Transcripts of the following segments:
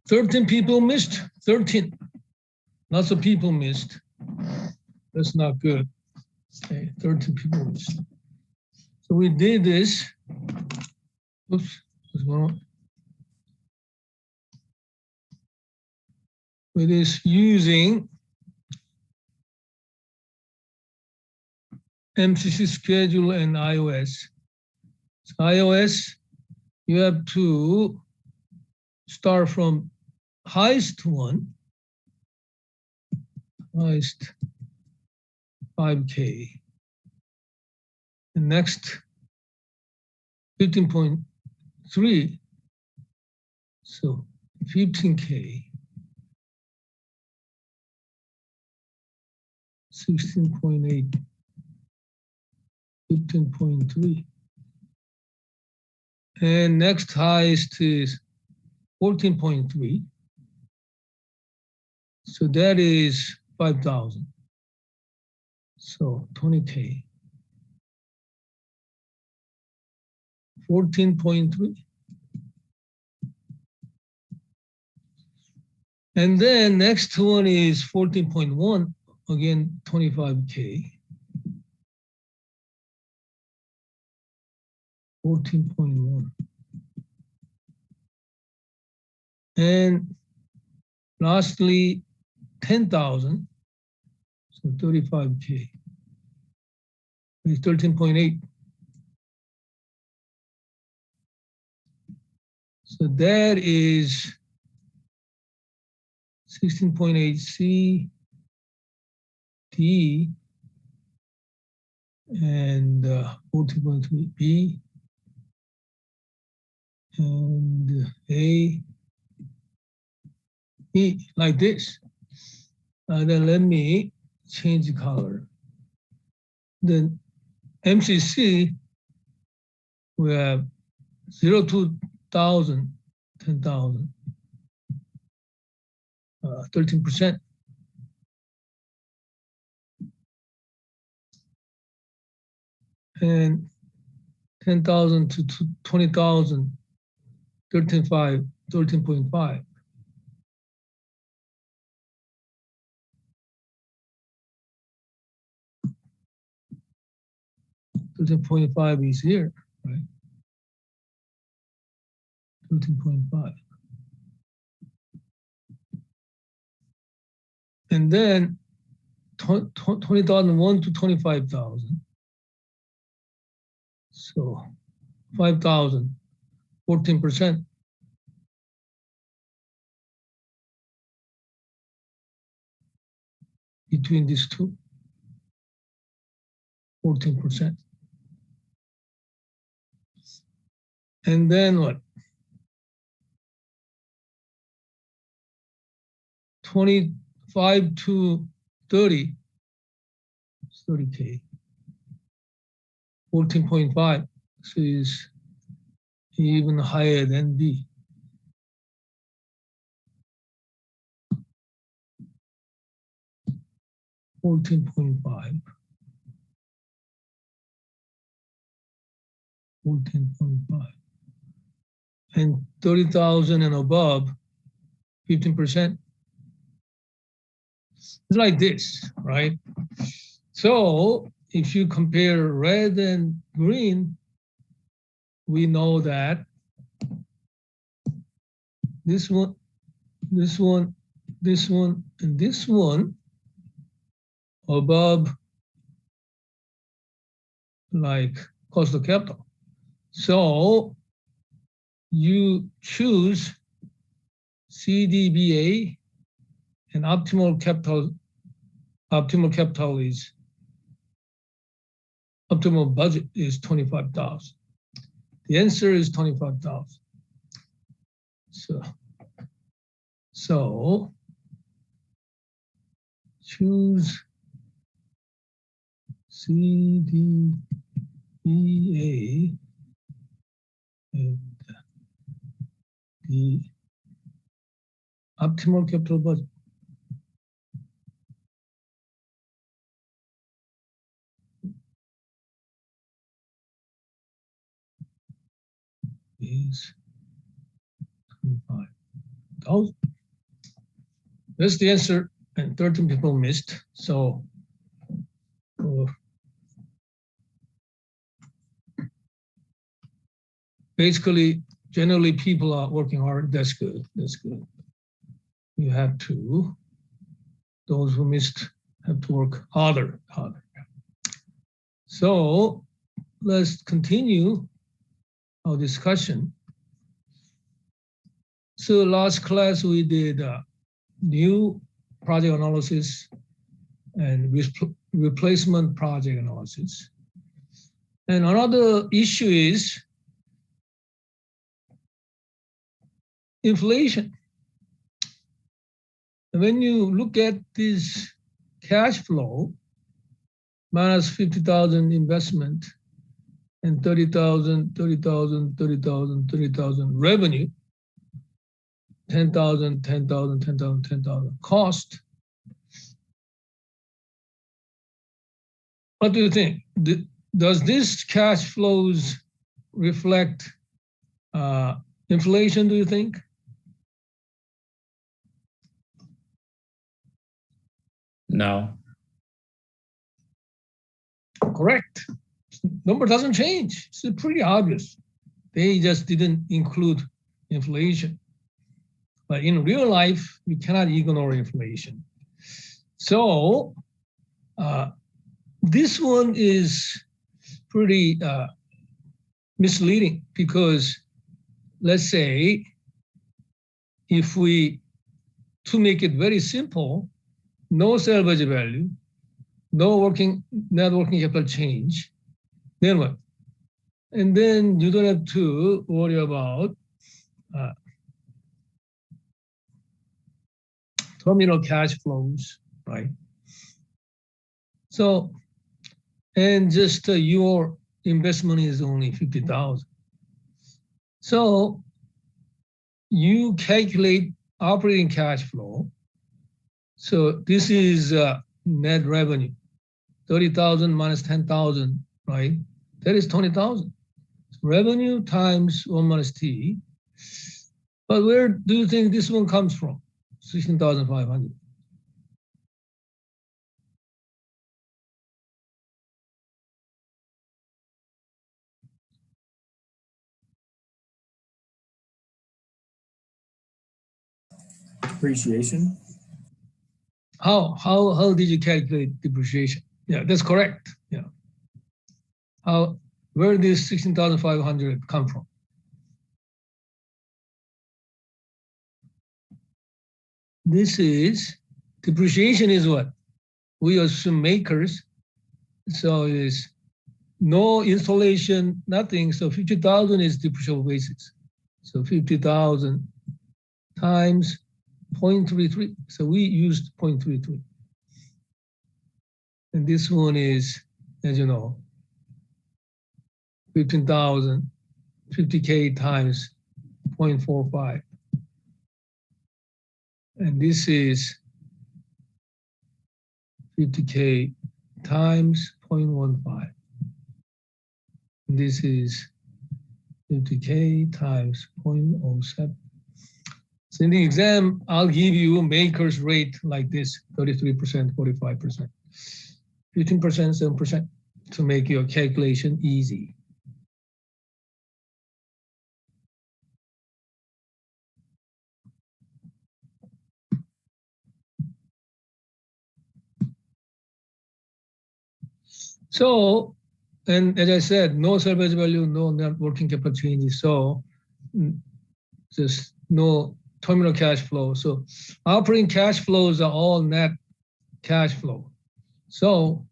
13 people missed, 13. Lots of people missed. That's not good. Okay, 13 people missed. So we did this. Oops, what's going on? With this using MCC schedule and iOS. So iOS, you have to start from highest one, highest 5K. The next 15.3, so 15K, 16.8, 15.3. And next highest is 14.3. So that is 5,000. So 20K. 14.3. And then next one is 14.1, again 25K. 14.1. And lastly, 10,000, so 35K. It's 13.8. So that is 16.8 C, D, and 14.3 B, and A, E, like this. Then let me change the color. Then MCC, we have 0 to 1,000, 10,000, 13%. And 10,000 to 20,000, 13.5, 13.5. 13.5 is here, right? 13.5. And then 20,001 to 25,000. So 5,000, 14%. Between these two, 14%. And then what? 25 to 30, 30K. 14.5, so is even higher than B. $14.5, 14.5, and 30,000 and above, 15%. It's like this, right? So if you compare red and green, we know that this one, this one, this one, and this one above like cost of capital. So you choose CDBA, and optimal capital is, optimal budget is 25,000. The answer is 25,000. So choose CDBA, and the optimal capital budget is 25,000. 50,000. That's the answer, and 13 people missed. So basically, generally people are working hard. That's good. That's good. You have to, those who missed have to work harder. So let's continue our discussion. So last class we did new project analysis and replacement project analysis. And another issue is inflation. When you look at this cash flow, minus 50,000 investment and 30,000, 30,000, 30,000, 30,000 revenue, 10,000, 10,000, 10,000, 10,000 cost. What do you think? Does this cash flows reflect inflation, do you think? No. Correct. Number doesn't change. It's pretty obvious. They just didn't include inflation. But in real life, you cannot ignore inflation. So this one is pretty misleading because let's say if we, to make it very simple, no salvage value, no net working capital change, then what? And then you don't have to worry about terminal cash flows, right? So, and just your investment is only 50,000. So you calculate operating cash flow. So this is net revenue, 30,000 minus 10,000, right? That is 20,000. Revenue times 1 minus T. But where do you think this one comes from? 16,500. Depreciation. How did you calculate depreciation? Yeah, that's correct. Yeah. Where did 16,500 come from? This is, depreciation is what? We assume makers, so it is no installation, nothing, so 50,000 is depreciable basis. So 50,000 times 0.33, so we used 0.33. And this one is, as you know, 15,000, 50K times 0.45. And this is 50K times 0.15. This is 50K times 0.07. So in the exam, I'll give you maker's rate like this, 33%, 45%, 15%, 7% to make your calculation easy. So, and as I said, no salvage value, no net working capital changes. So just no terminal cash flow. So operating cash flows are all net cash flow. So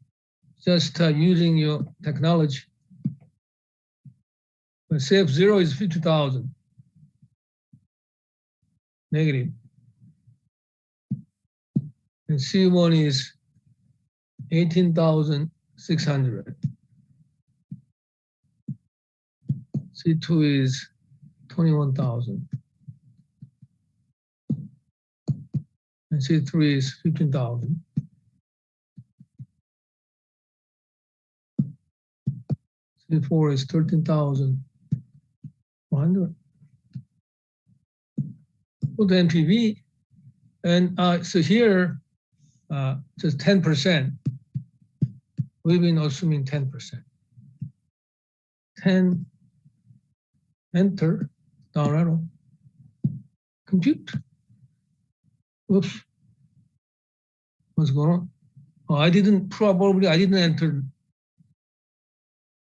just using your technology, CF0 is 50,000 negative. And C1 is 18,600. C2 is 21,000. And C3 is 15,000. C4 is 13,100. put the NPV. And so here, just 10%. We've been assuming 10%. 10, enter, down arrow, compute. Oops. What's going on? Oh, I didn't enter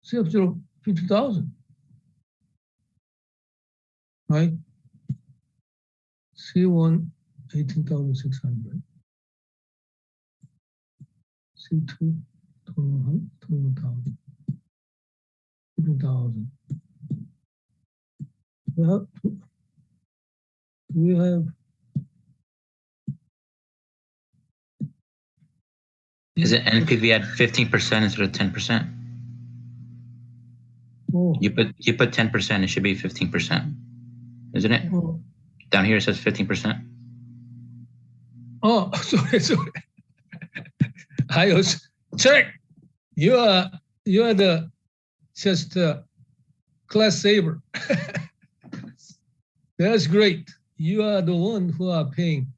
CF0 50,000. Right? C1 18,600. C2 21,000. 50,000. We have Is it NPV at 15% instead of 10%? oh, You put 10%, it should be 15%, isn't it? oh, Down here it says 15%. oh, sorry. I was check. You are the just class saver. That's great. You are the one who are paying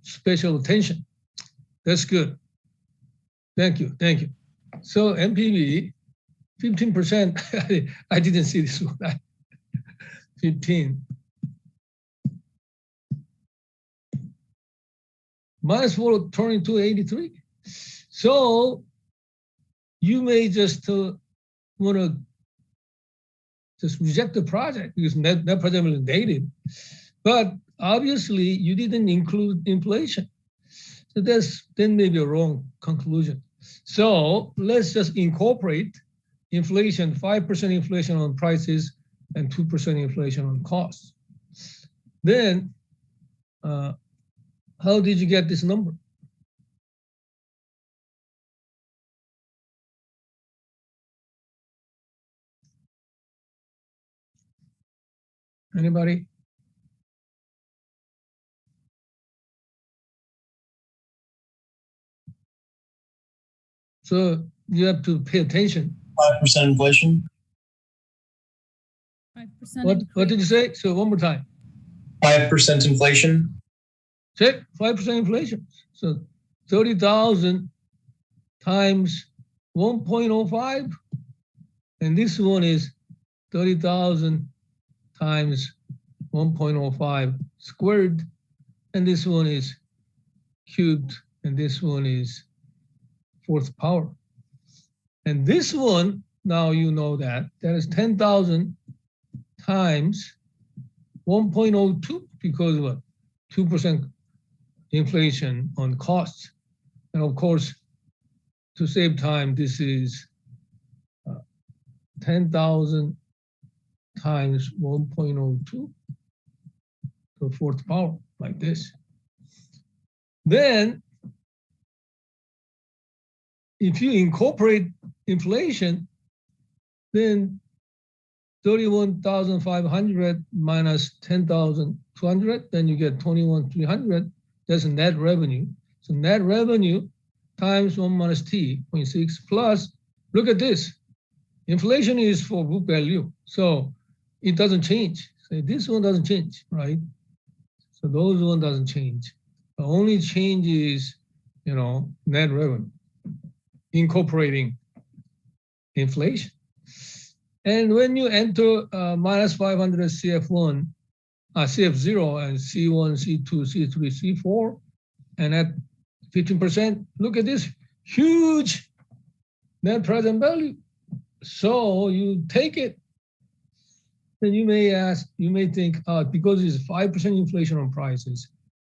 special attention. That's good. Thank you. So NPV 15%. I didn't see this one. 15. -4 turning to 83. So you may just want to just reject the project because net present value is negative. But obviously you didn't include inflation. So then maybe a wrong conclusion. So let's just incorporate inflation, 5% inflation on prices and 2% inflation on costs. Then how did you get this number? Anybody? So you have to pay attention. 5% inflation. 5%. What did you say? So one more time. 5% inflation. Check 5% inflation. So 30,000 times 1.05. And this one is 30,000 times 1.05 squared. And this one is cubed. And this one is fourth power. And this one, now you know that is 10,000 times 1.02 because what? 2% inflation on costs. And of course, to save time, this is 10,000 times 1.02 to fourth power, like this. Then, if you incorporate inflation, then 31,500 minus 10,200, then you get 21,300. That's net revenue. So net revenue times 1 minus t, 0.6 plus, look at this. Inflation is for book value, so it doesn't change. So this one doesn't change, right? So those one doesn't change. The only change is, net revenue, incorporating inflation. And when you enter minus 500 CF1, CF0 and C1, C2, C3, C4, and at 15%, look at this huge net present value. So you take it. Then you may think, because it's 5% inflation on prices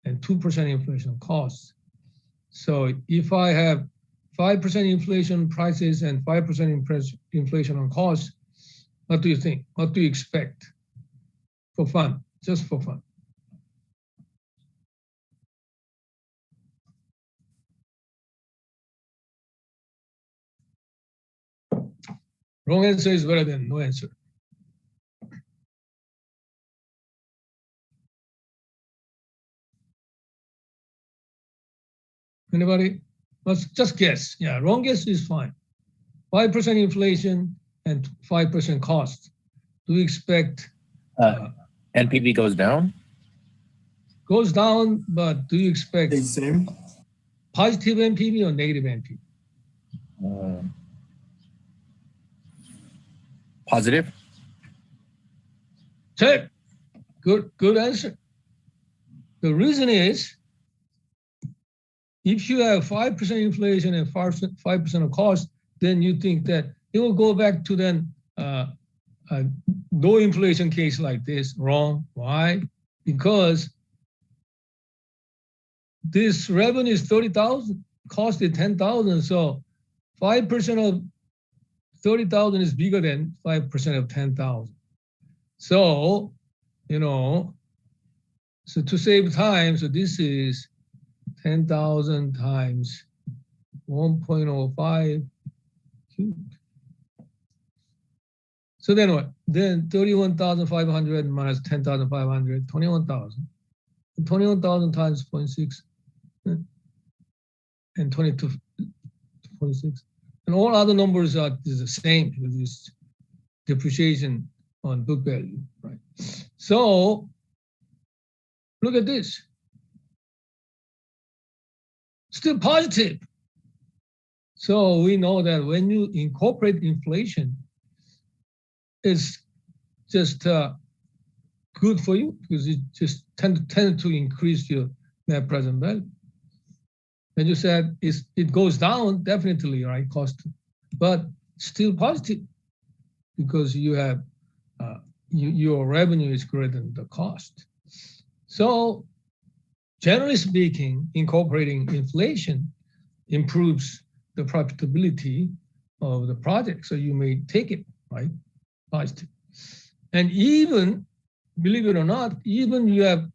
and 2% inflation on costs. So if I have 5% inflation on prices and 5% inflation on costs, what do you think? What do you expect? For fun, just for fun. Wrong answer is better than no answer. Anybody? Let's just guess. Yeah, wrong guess is fine. 5% inflation and 5% cost. Do we expect NPV goes down? goes down, but do you expect Stays same. positive NPV or negative NPV? Positive. Check. Good answer. The reason is, if you have 5% inflation and 5% of cost, then you think that it will go back to then no inflation case like this. Wrong. Why? Because this revenue is 30,000, cost is 10,000. So 5% of 30,000 is bigger than 5% of 10,000. So, so to save time, so this is 10,000 times 1.05 cubed. So then what? Then 31,500 minus 10,500, 21,000. 21,000 times 0.6 and 22.6. And all other numbers are the same because it's depreciation on book value, right? So look at this. Still positive. So we know that when you incorporate inflation, it's just good for you because it just tend to increase your net present value. And you said it goes down definitely, right? Cost, but still positive because you have your revenue is greater than the cost. So generally speaking, incorporating inflation improves the profitability of the project. So you may take it, right? Positive. And even, believe it or not, even you have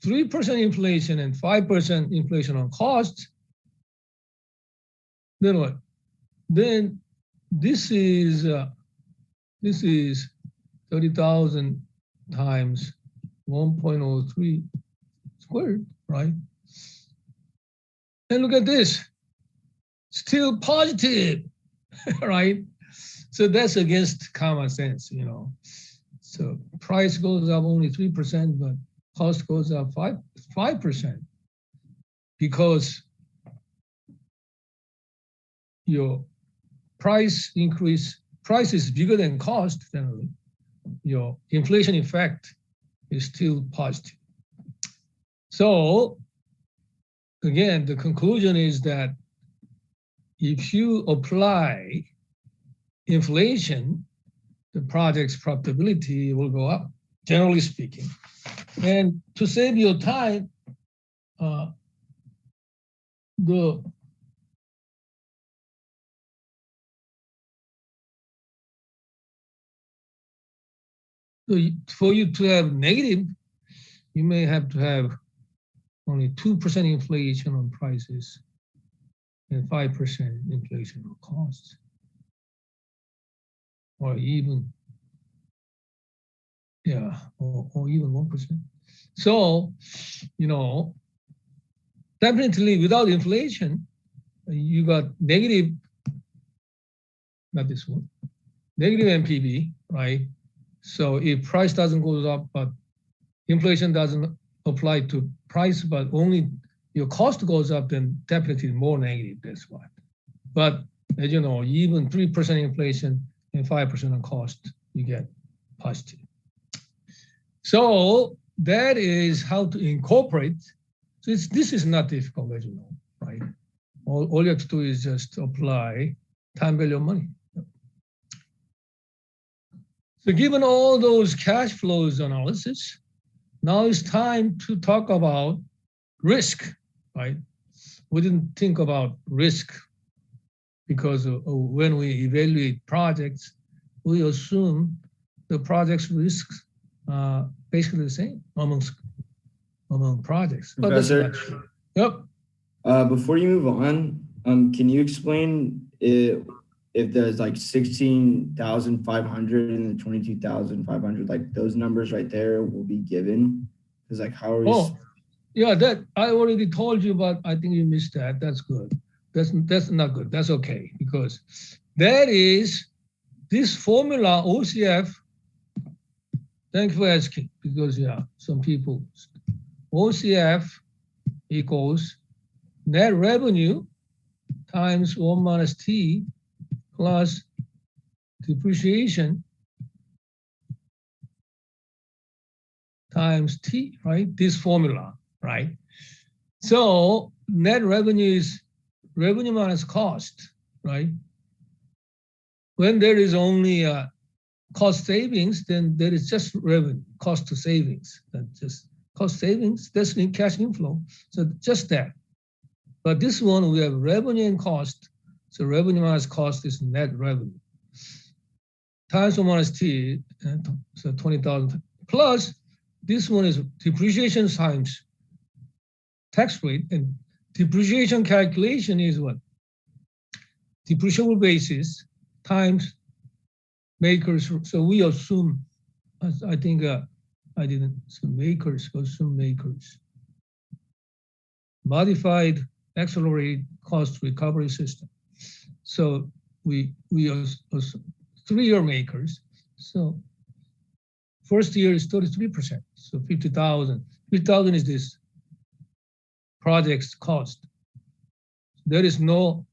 3% inflation and 5% inflation on costs, then what? Then this is 30,000 times 1.03 squared, right? And look at this, still positive, right? So that's against common sense, So price goes up only 3%, but cost goes up 5% because your price is bigger than cost generally. Your inflation effect is still positive. So again, the conclusion is that if you apply inflation, the project's profitability will go up, generally speaking. And to save your time, for you to have negative, you may have to have only 2% inflation on prices and 5% inflation on costs. Or even, or even 1%. So, definitely without inflation, you got negative, not this one, negative NPV, right? So if price doesn't go up, but inflation doesn't apply to price, but only your cost goes up, then definitely more negative, that's why. But as you know, even 3% inflation and 5% on cost, you get positive. So that is how to incorporate. So this is not difficult, as you know, right? All you have to do is just apply time value of money. So given all those cash flows analysis, now it's time to talk about risk, right? We didn't think about risk because when we evaluate projects, we assume the project's risks are basically the same among projects. But that's not true. Yep. Before you move on, can you explain if there's like 16,500 and the 22,500, like those numbers right there will be given? Because like how are we? Oh, yeah, that I already told you, but I think you missed that. That's good. That's not good. That's okay, because that is this formula OCF. Thank you for asking, because some people OCF equals net revenue times 1 minus T plus depreciation times T, right? This formula, right? So net revenue is revenue minus cost, right? When there is only a cost savings, then there is just revenue, cost to savings. That's just cost savings, that's in cash inflow. So just that. But this one, we have revenue and cost. So revenue minus cost is net revenue. Times 1 minus T, so 20,000. Plus, this one is depreciation times tax rate. And depreciation calculation is what? Depreciable basis times makers. So we assume, I think I didn't, so makers, assume makers. Modified accelerated cost recovery system. So we assume 3-year makers. So first year is 33%. So 50,000. 50,000 is this project's cost. There is no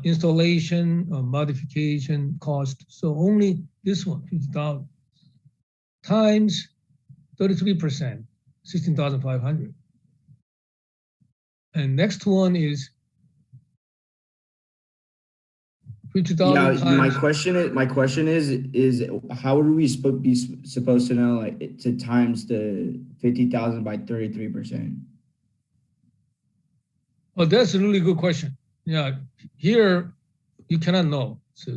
installation or modification cost. So only this one, 50,000 times 33%, 16,500. And next one is 50,000 Yeah, times. my question is how are we supposed to know like to times the 50,000 by 33%? Oh, that's a really good question. Yeah, here you cannot know. So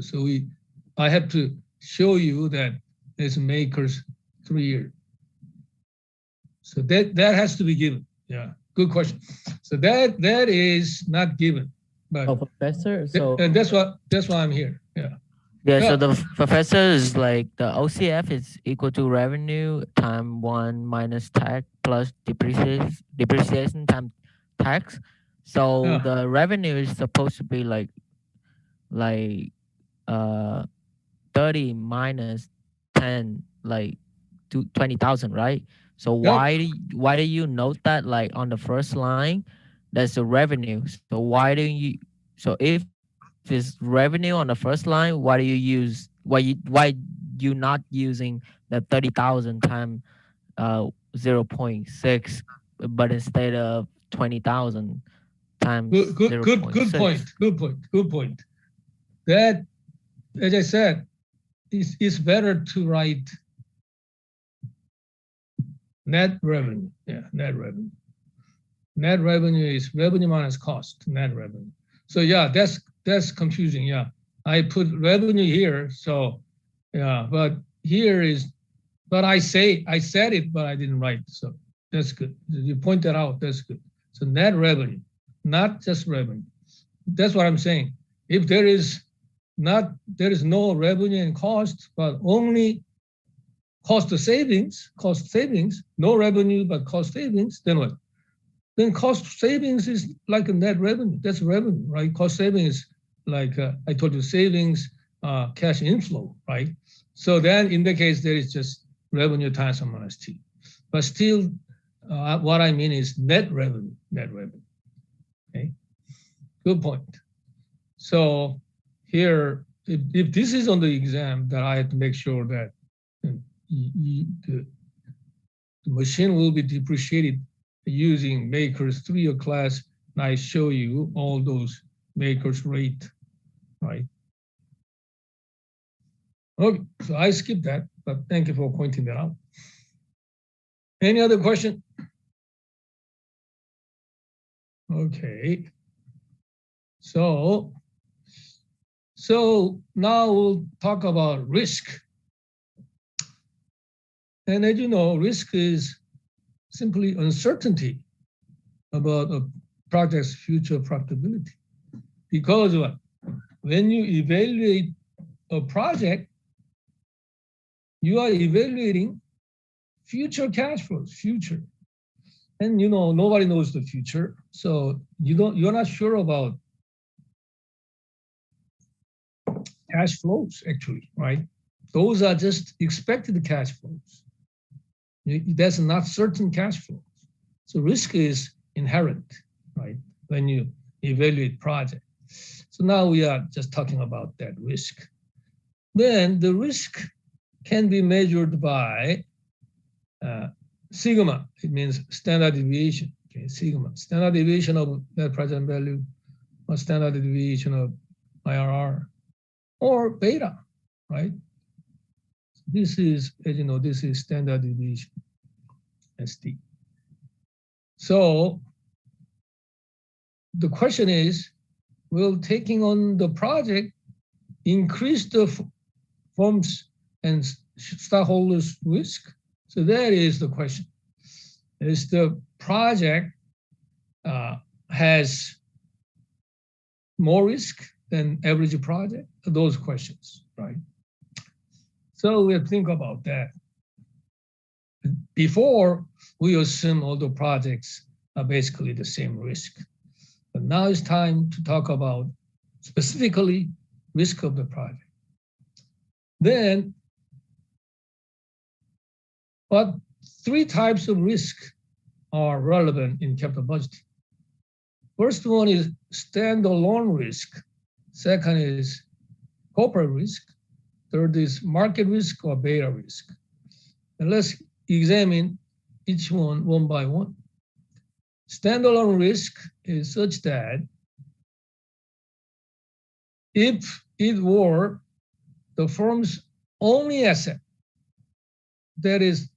I have to show you that it's makers 3 year. So that has to be given. Yeah, good question. So that is not given, but Oh, professor. So and that's why I'm here. Yeah. yeah, Yeah. so the professor is like the OCF is equal to revenue time 1 minus tax plus depreciation times tax. So Yeah. the revenue is supposed to be like 30 minus 10, like to 20,000, right? So Yep. why do you note that like on the first line, that's the revenue? So why do you, so if it's revenue on the first line, why do you use, why you not using the 30,000 times 0.6, but instead of 20,000 times Good 0.6? point. Good point. That, as I said, it's better to write net revenue. Yeah, net revenue. Net revenue is revenue minus cost, net revenue. So yeah, that's confusing. Yeah, I put revenue here. So yeah, but here is, but I said it, but I didn't write. So that's good. You point that out. That's good. So net revenue, not just revenue. That's what I'm saying. If there is no revenue and cost, but only cost savings, no revenue, but cost savings, then what? Then cost savings is like a net revenue. That's revenue, right? Cost savings is like, I told you, savings, cash inflow, right? So then in the case, there is just revenue times 1 minus T. But still, what I mean is net revenue, okay? Good point. So here, if this is on the exam, that I have to make sure that the machine will be depreciated using makers 3-year class, and I show you all those makers rate, right? Okay, so I skipped that, but thank you for pointing that out. Any other question? Okay. So now we'll talk about risk. And as you know, risk is simply uncertainty about a project's future profitability. Because what? When you evaluate a project, you are evaluating future cash flows, future. And you know, nobody knows the future. So you're not sure about cash flows actually, right? Those are just expected cash flows. That's not certain cash flows. So risk is inherent, right? When you evaluate project. So now we are just talking about that risk. Then the risk can be measured by sigma. It means standard deviation. Okay, sigma, standard deviation of net present value, or standard deviation of IRR, or beta, right? This is, as you know, this is standard deviation, SD. So the question is, will taking on the project increase the firm's and stockholders' risk? So that is the question. Is the project has more risk than average project? Those questions, right? So we'll think about that. Before, we assume all the projects are basically the same risk. But now it's time to talk about specifically risk of the project. Then, what three types of risk are relevant in capital budgeting? First one is standalone risk. Second is corporate risk. Third is market risk or beta risk. And let's examine each one by one. Standalone risk is such that if it were the firm's only asset, that is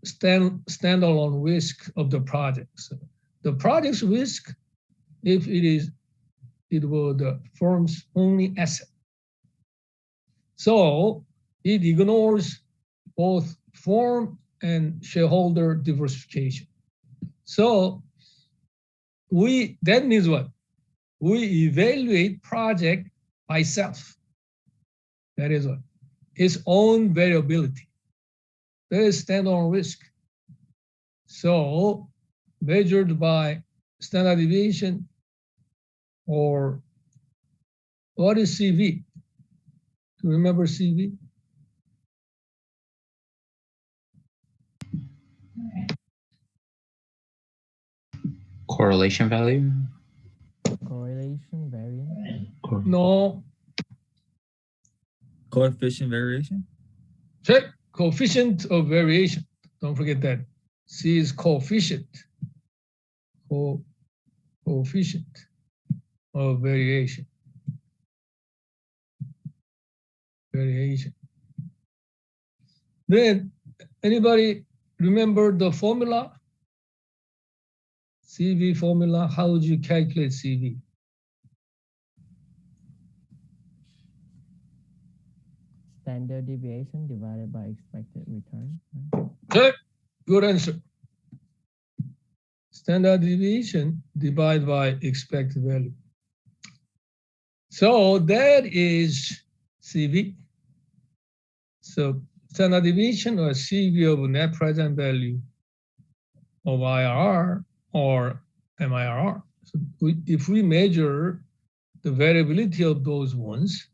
standalone risk of the project. So the project's risk, if it were the firm's only asset. So it ignores both firm and shareholder diversification. So that means what? We evaluate project by self. That is what? Its own variability. That is standalone risk. So measured by standard deviation, or what is CV? Do you remember CV? Correlation value? Correlation variance. No. Coefficient variation? Check coefficient of variation. Don't forget that. C is coefficient. Coefficient of variation. Variation. Then, anybody remember the formula? CV formula, how would you calculate CV? Standard deviation divided by expected return. Okay, good answer. Standard deviation divided by expected value. So that is CV. So standard deviation or CV of net present value of IRR or MIRR. So if we measure the variability of those ones,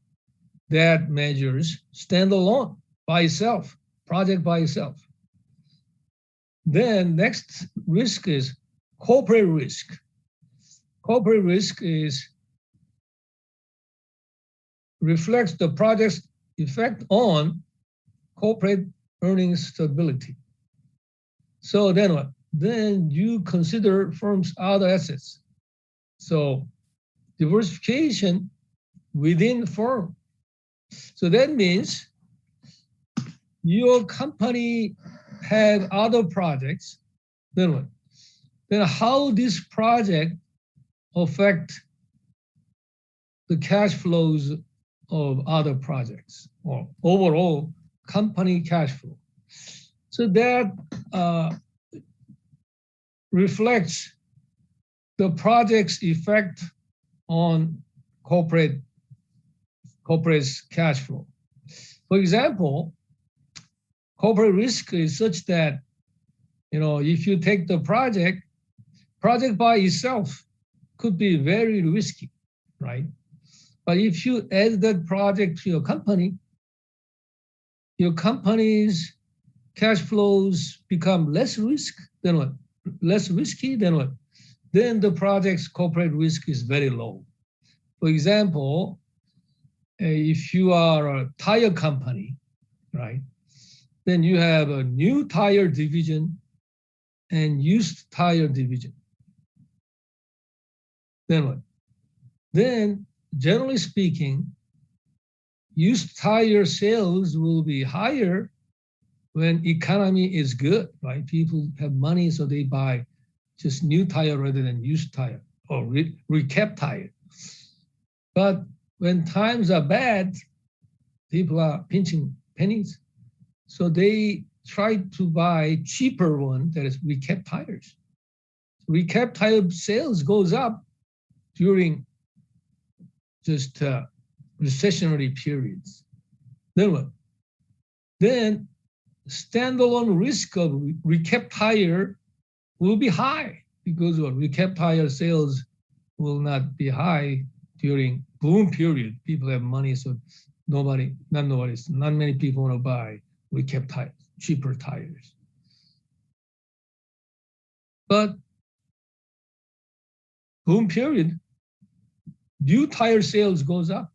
that measures standalone by itself, project by itself. Then next risk is corporate risk. Corporate risk reflects the project's effect on corporate earnings stability. So then what? Then you consider firm's other assets. So diversification within firm. So that means your company had other projects, then what? Then how this project affect the cash flows of other projects or overall company cash flow. So that reflects the project's effect on corporate's cash flow. For example, corporate risk is such that, if you take the project by itself could be very risky, right? But if you add that project to your company's cash flows become less risk, then what? Less risky, then what? Then the project's corporate risk is very low. For example, if you are a tire company, right? Then you have a new tire division and used tire division. Then what? Then, generally speaking, used tire sales will be higher when economy is good, right? People have money, so they buy just new tire rather than used tire or recap tire. But when times are bad, people are pinching pennies. So they try to buy cheaper one, that is recap tires. Recap tire sales goes up during just recessionary periods. Then what? Then standalone risk of recap tire will be high because what? Recap tire sales will not be high during boom period. People have money, so not many people want to buy recap tires, cheaper tires. But boom period, new tire sales goes up,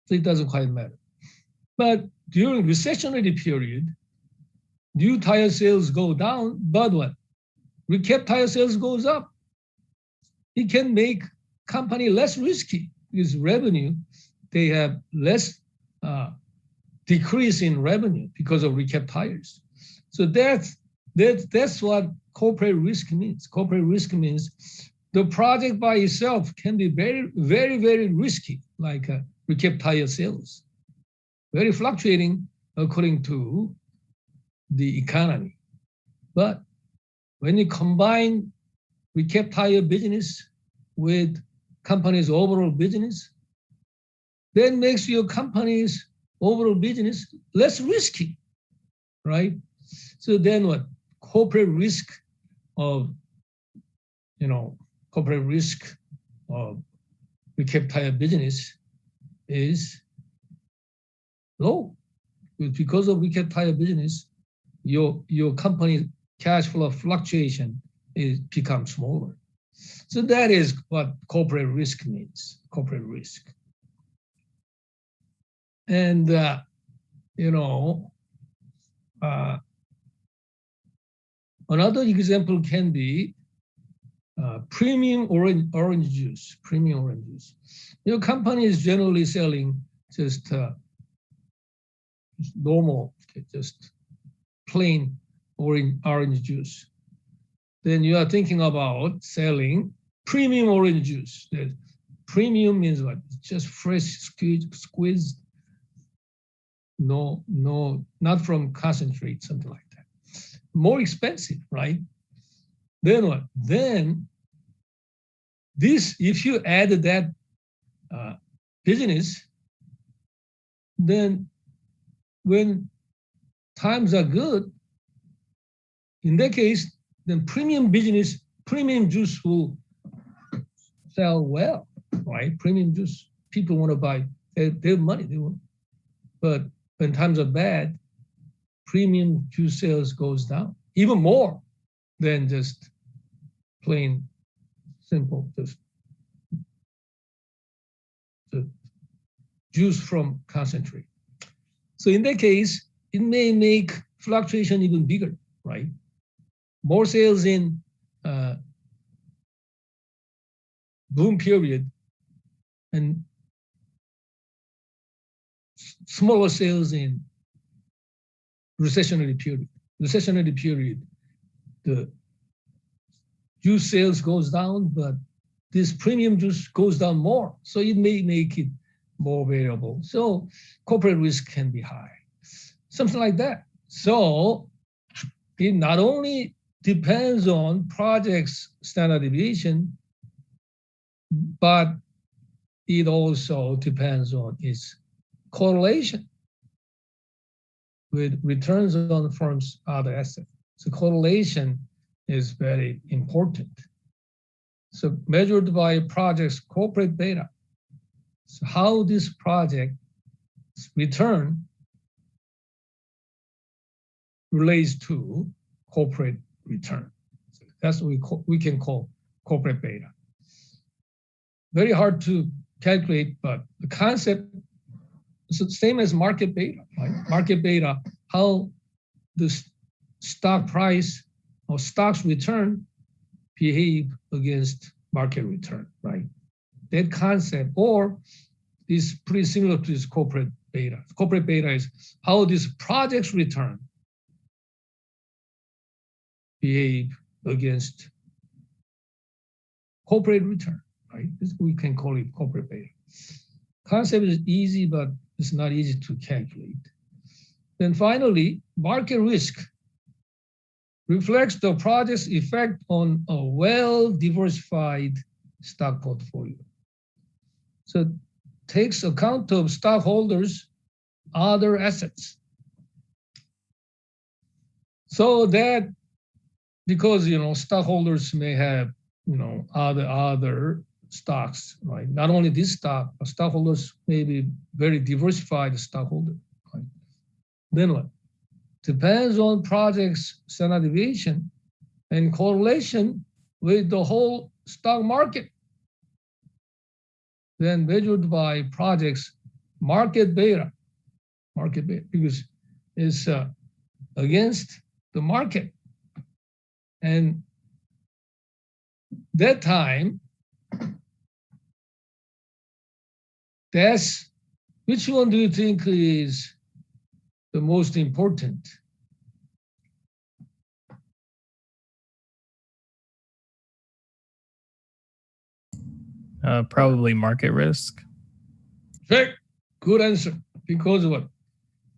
so it doesn't quite matter. But during recessionary period, new tire sales go down, but what? Recap tire sales goes up. It can make company less risky because revenue, they have less decrease in revenue because of recap tires. So that's what corporate risk means. Corporate risk means the project by itself can be very, very, very risky, like recap tire sales, very fluctuating according to the economy. But when you combine recap tire business with company's overall business, then makes your company's overall business less risky, right? So then what? Corporate risk of, corporate risk of recap tire business is low. Because of recap tire business, your company cash flow fluctuation becomes smaller. So that is what corporate risk means, corporate risk. And, another example can be premium orange juice, premium orange juice. Your company is generally selling just normal, just plain orange juice. Then you are thinking about selling premium orange juice. Premium means what? Just fresh squeezed. No, not from concentrate, something like that. More expensive, right? Then what? Then this, if you add that business, then when times are good, in that case, then premium business, premium juice will sell well, right? Premium juice, people want to buy, they have money, they want. But when times are bad, premium juice sales goes down even more than just plain, simple, just the juice from concentrate. So in that case, it may make fluctuation even bigger, right? More sales in boom period and smaller sales in recessionary period. Recessionary period, the juice sales goes down, but this premium juice goes down more. So it may make it more variable. So corporate risk can be high, something like that. So it not only depends on project's standard deviation, but it also depends on its correlation with returns on the firm's other assets. So correlation is very important. So measured by a project's corporate beta. So how this project's return relates to corporate return. That's what we can call corporate beta. Very hard to calculate, but the concept is the same as market beta, right? Market beta, how the stock price or stocks return behave against market return, right? That concept, or is pretty similar to this corporate beta. Corporate beta is how these projects return behave against corporate return, right? We can call it corporate beta. Concept is easy, but it's not easy to calculate. Then finally, market risk reflects the project's effect on a well-diversified stock portfolio. So takes account of stockholders' other assets. So that, because stockholders may have other stocks, right? Not only this stock, but stockholders may be very diversified stockholder, right? Then what? Depends on project's standard deviation and correlation with the whole stock market. Then measured by project's market beta, because it's against the market. And that time, which one do you think is the most important? Probably market risk. Right. Good answer. Because what?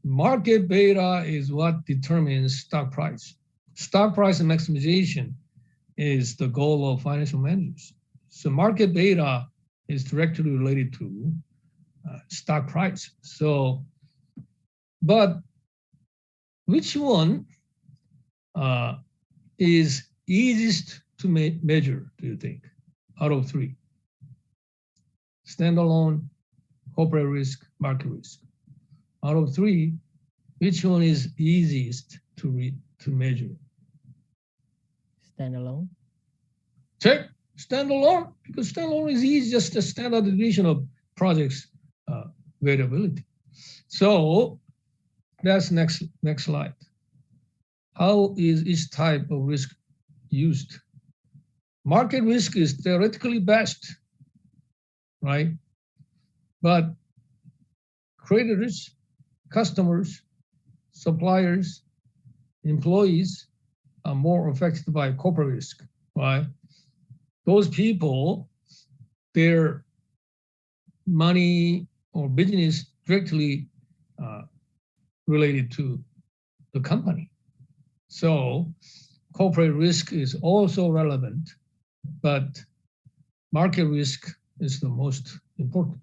Market beta is what determines stock price. Stock price maximization is the goal of financial managers. So market beta is directly related to stock price. So, but which one is easiest to measure, do you think, out of three? Standalone, corporate risk, market risk. Out of three, which one is easiest to measure? Standalone. Check standalone, because standalone is easy, just a standard deviation of projects variability. So that's next slide. How is each type of risk used? Market risk is theoretically best, right? But creditors, customers, suppliers, employees are more affected by corporate risk, right? Those people, their money or business directly related to the company. So corporate risk is also relevant, but market risk is the most important.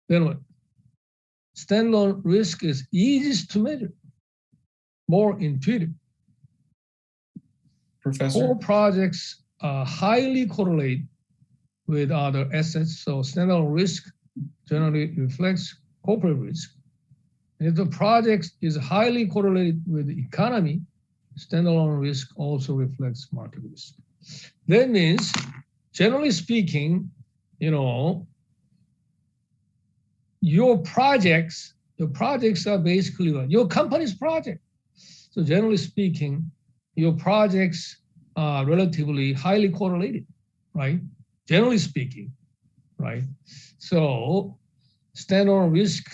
Then what? Standalone risk is easiest to measure, more intuitive. Professor? Core projects highly correlate with other assets, so standalone risk generally reflects corporate risk. And if the project is highly correlated with the economy, standalone risk also reflects market risk. That means, generally speaking, your projects are basically what? Your company's project. So generally speaking, your projects are relatively highly correlated, right? Generally speaking, right? So standalone risk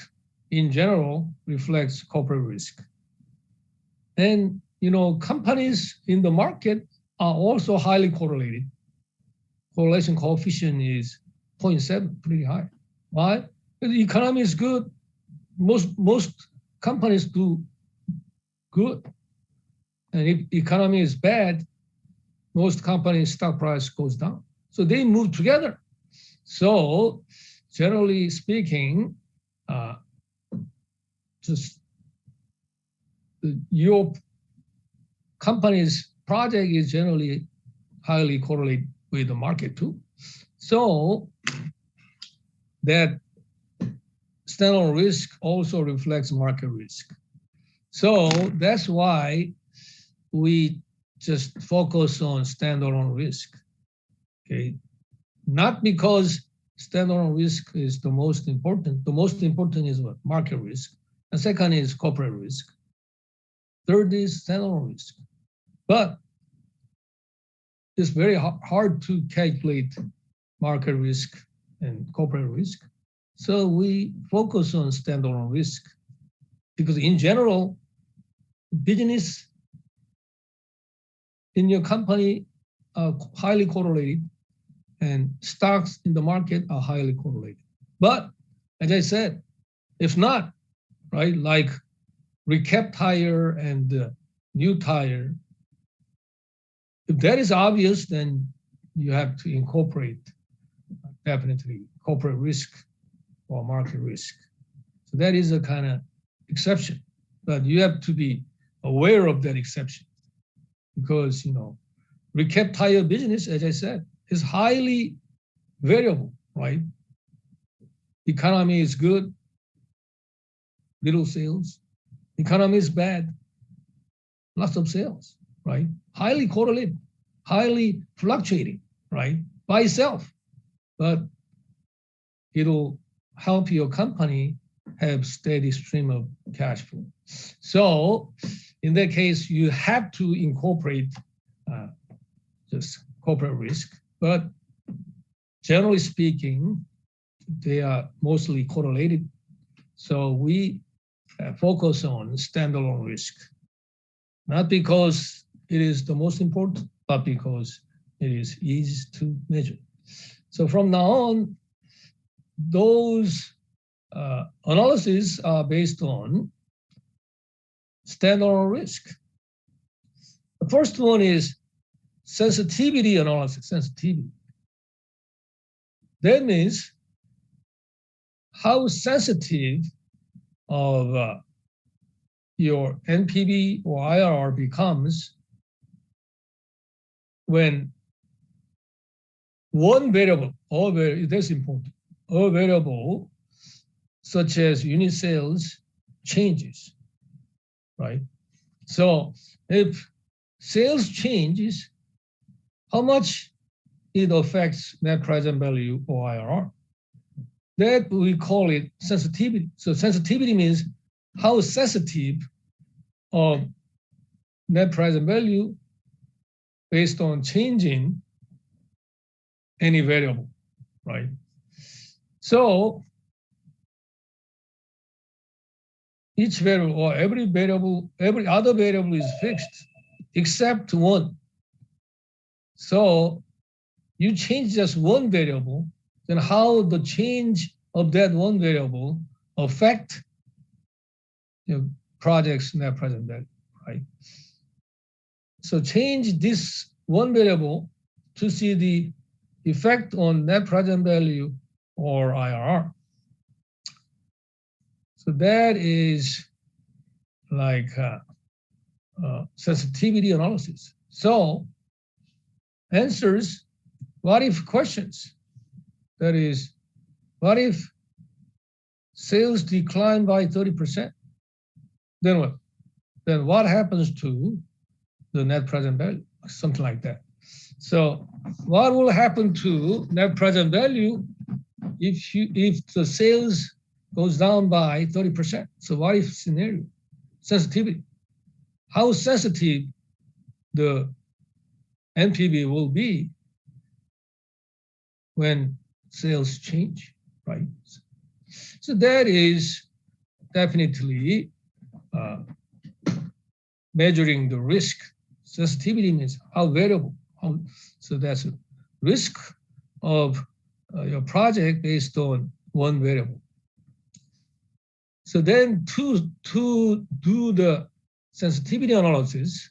in general reflects corporate risk. And companies in the market are also highly correlated. Correlation coefficient is 0.7, pretty high. Why? The economy is good. Most companies do good. And if economy is bad, most companies' stock price goes down. So they move together. So generally speaking, your company's project is generally highly correlated with the market too. So that standalone risk also reflects market risk. So that's why we just focus on standalone risk. Okay, not because standalone risk is the most important. The most important is what? Market risk. And second is corporate risk. Third is standalone risk. But it's very hard to calculate market risk and corporate risk. So we focus on standalone risk because in general, business in your company are highly correlated and stocks in the market are highly correlated. But as I said, if not, right, like recap tire and new tire, if that is obvious, then you have to incorporate definitely corporate risk or market risk. So that is a kind of exception, but you have to be aware of that exception because, you know, recap tire business, as I said, is highly variable, right? Economy is good, little sales. Economy is bad, lots of sales, right? Highly correlated, highly fluctuating, right? By itself, but it'll help your company have steady stream of cash flow. So in that case, you have to incorporate just corporate risk, but generally speaking, they are mostly correlated. So we focus on standalone risk, not because it is the most important, but because it is easy to measure. So from now on, those analyses are based on standalone risk. The first one is sensitivity analysis, sensitivity. That means how sensitive of your NPV or IRR becomes when one variable, or that's important, a variable such as unit sales changes, right? So if sales changes, how much it affects net present value or IRR? That we call it sensitivity. So sensitivity means how sensitive of net present value based on changing any variable, right? So each variable or every variable, every other variable is fixed except one. So you change just one variable, then how the change of that one variable affect your project's net present value, right? So change this one variable to see the effect on net present value or IRR. So that is like sensitivity analysis. So answers what if questions. That is, what if sales decline by 30%? Then what? Then what happens to the net present value? Something like that. So what will happen to net present value if the sales goes down by 30%? So what if scenario? Sensitivity. How sensitive the NPV will be when sales change, right? So that is definitely measuring the risk. Sensitivity means how variable. So that's a risk of your project based on one variable. So then to do the sensitivity analysis,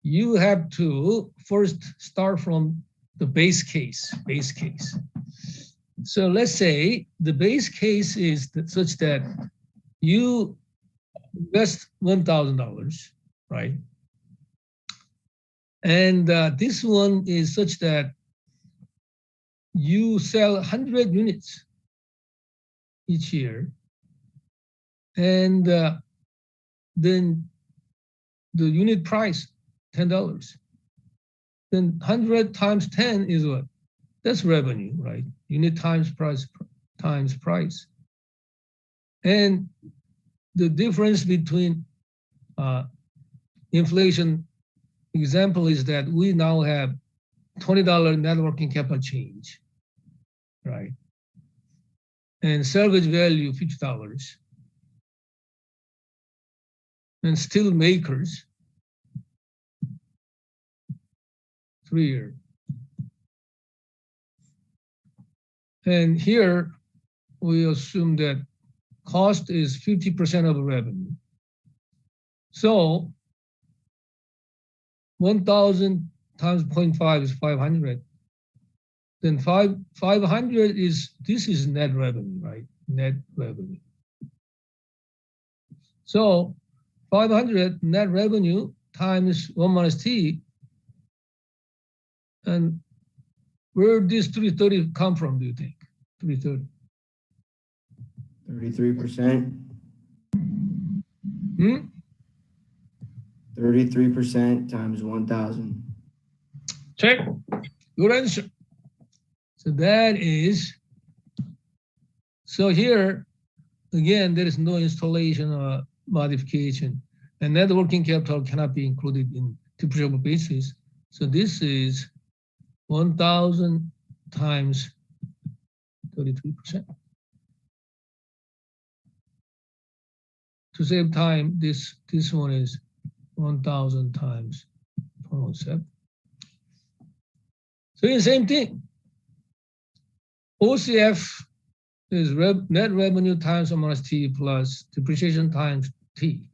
you have to first start from the base case. So let's say the base case is such that you invest $1,000, right? And this one is such that you sell 100 units each year, and then the unit price, $10. Then 100 times 10 is what? That's revenue, right? Unit times price times price. And the difference between inflation example is that we now have $20 net working capital change, right? And salvage value $50. And steel makers, 3 years. And here we assume that cost is 50% of revenue. So 1,000 times 0.5 is 500. Then 500 is, this is net revenue, right? Net revenue. So 500 net revenue times 1 minus T. And where does 330 come from, do you think? 330. 33%. Hmm? 33% times 1,000. Check. Good answer. So that is, so here, again, there is no installation or modification, and net working capital cannot be included in depreciable basis. So this is 1,000 times 33%. To save time, this one is 1,000 times 0.07. So the same thing. OCF is net revenue times minus T plus depreciation times T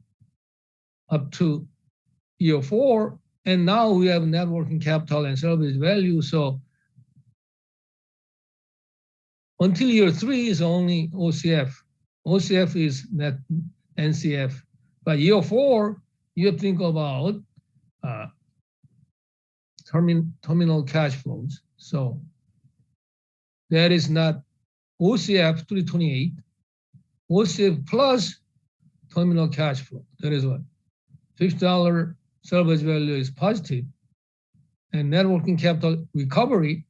up to year 4. And now we have net working capital and salvage value. So until year 3 is only OCF. OCF is net NCF. But year 4, you have to think about terminal cash flows. So that is not OCF 328, OCF plus terminal cash flow. That is what? $50 salvage value is positive, and net working capital recovery,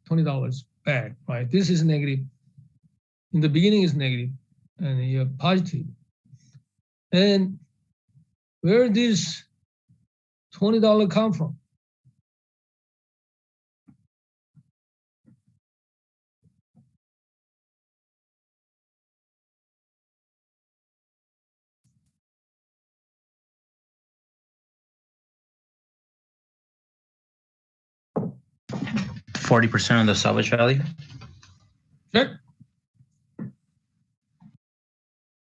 $20 back, right? This is negative. In the beginning is negative, and you have positive. And where does $20 come from? %40 of the salvage value. Check.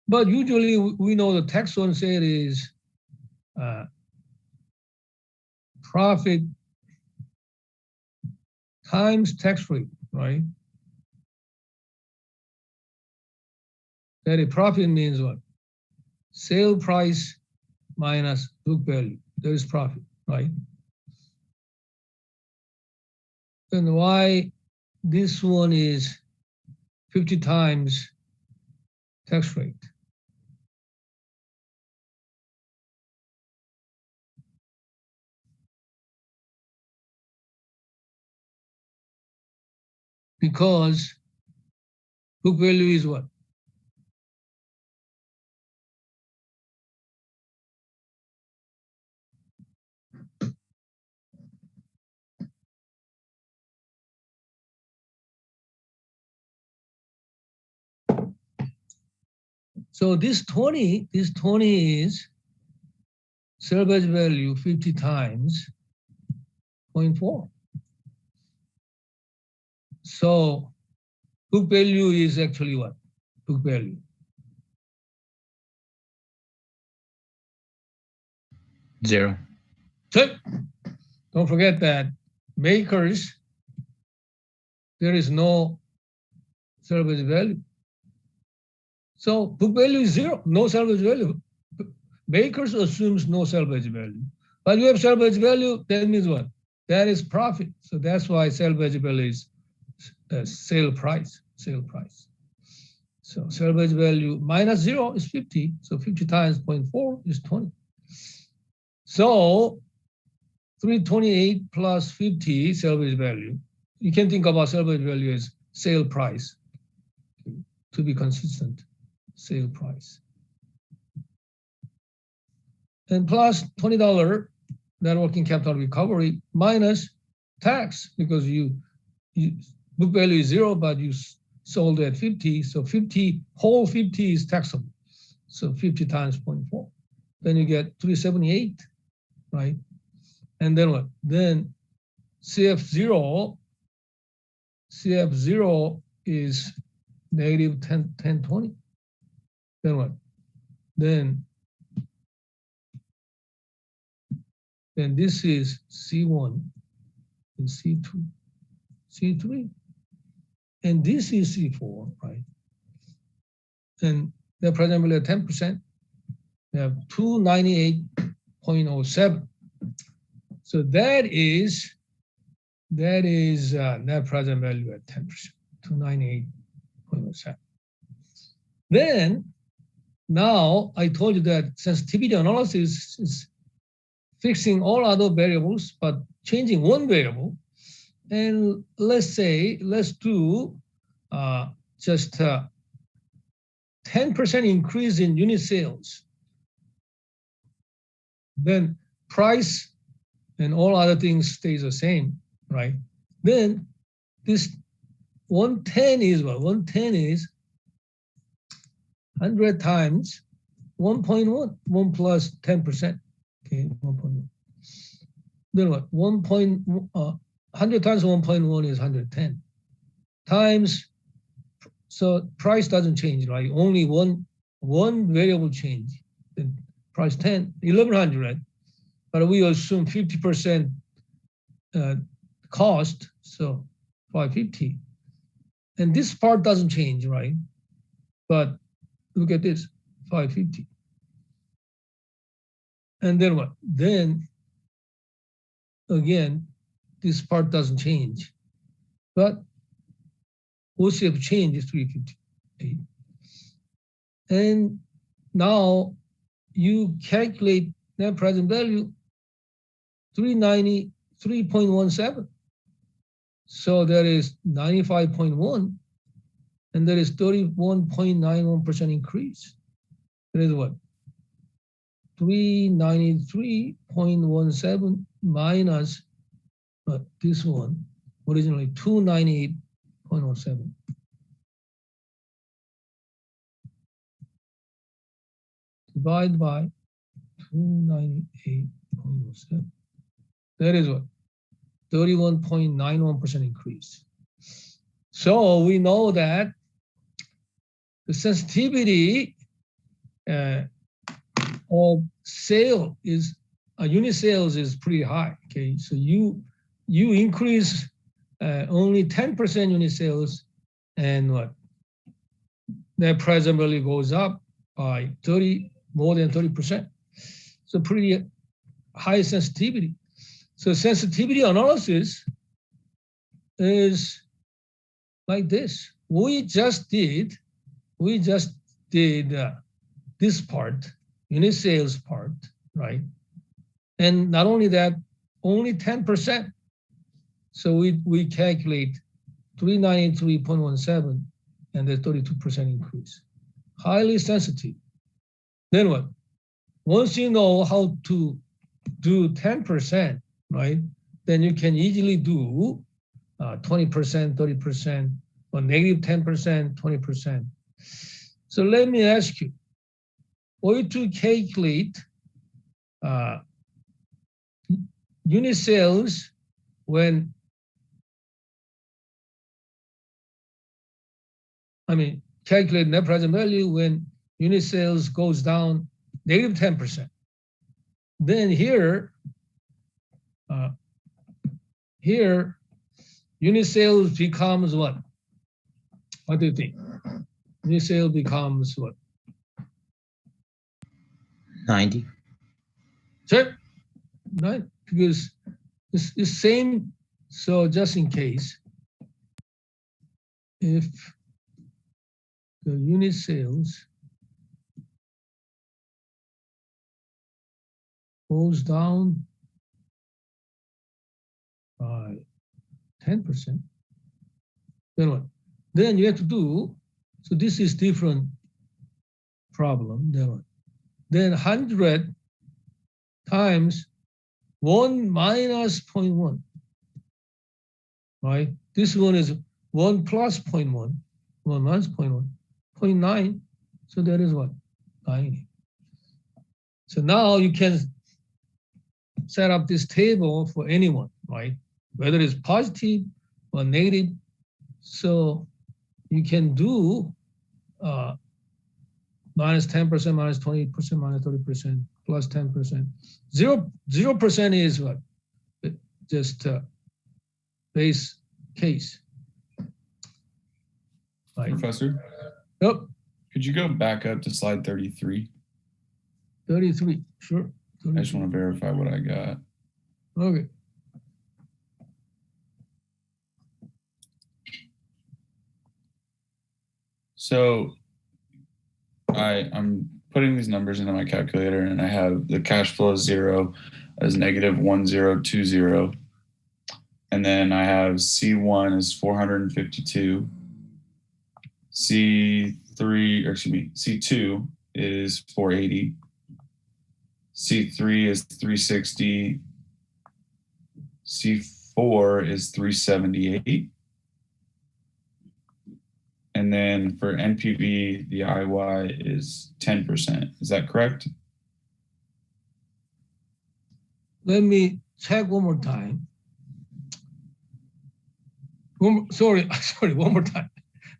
But usually we know the tax one said is profit times tax rate, right? That a profit means what? Sale price minus book value. That is profit, right? Then why this one is 50 times tax rate? Because book value is what? So this 20 is salvage value 50 times 0.4. So book value is actually what? Book value. Zero. So don't forget that makers, there is no salvage value. So book value is 0, no salvage value. Makers assumes no salvage value. But you have salvage value, that means what? That is profit. So that's why salvage value is sale price. So salvage value minus 0 is 50. So 50 times 0.4 is 20. So 328 plus 50 salvage value. You can think about salvage value as sale price, to be consistent, sale price. And plus $20 net working capital recovery minus tax, because you book value is 0, but you sold at 50. So 50, whole 50 is taxable. So 50 times 0.4. Then you get 378, right? And then what? Then CF0 is negative 1020. Then what? Then this is C1 and C2, C3. And this is C4, right? And they're presently at 10%. They have 298.07. So that is net present value at 10%, 298.07. Then now I told you that sensitivity analysis is fixing all other variables, but changing one variable. And let's do just 10% increase in unit sales. Then price and all other things stays the same, right? Then this 110 is what? 110 is 100 times 1.1, 1 plus 10%. Okay, 1.1. Then what? 100 times 1.1 is 110 times. So price doesn't change, right? Only one variable change. Then price 10, 1100, but we assume 50% cost, so 550. And this part doesn't change, right? But look at this, 550. And then what? Then again, this part doesn't change, but OCF change is 358. And now you calculate net present value 393.17. So there is 95.1, and there is 31.91% increase. That is what? 393.17 minus this one, originally 298.07. Divide by 298.07. That is what? 31.91% increase. So we know that the sensitivity of sale is unit sales is pretty high. Okay, so you increase only 10% unit sales, and what? Net present value goes up by more than 30%. So pretty high sensitivity. So sensitivity analysis is like this. We just did this part, unit sales part, right? And not only that, only 10%. So we calculate 393.17 and the 32% increase. Highly sensitive. Then what? Once you know how to do 10%, right? Then you can easily do 20%, 30%, or negative 10%, 20%. So let me ask you, way to calculate unit sales when, calculate net present value when unit sales goes down negative 10%. Then here unit sales becomes what? What do you think? Unit sales becomes what? 90. Check, right? Because it's the same. So just in case, if the unit sales goes down by 10%. Then what? Then you have to do, so this is different problem. Then what? Then 100 times 1 minus 0.1, right? This one is 1 plus 0.1, 1 minus 0.1, 0.9. So that is what? 90. So now you can set up this table for anyone, right? Whether it's positive or negative. So you can do minus 10%, minus 20%, minus 30%, plus 10%. 0% is what? Just base case. Right. Professor, Yep, could you go back up to slide 33? 33, sure. I just want to verify what I got. Okay. So I'm putting these numbers into my calculator and I have the cash flow 0 as negative 1020. And then I have C1 is 452. C2 is 480. C3 is 360. C4 is 378. And then for NPV, the IY is 10%. Is that correct? Let me check one more time. Sorry, one more time,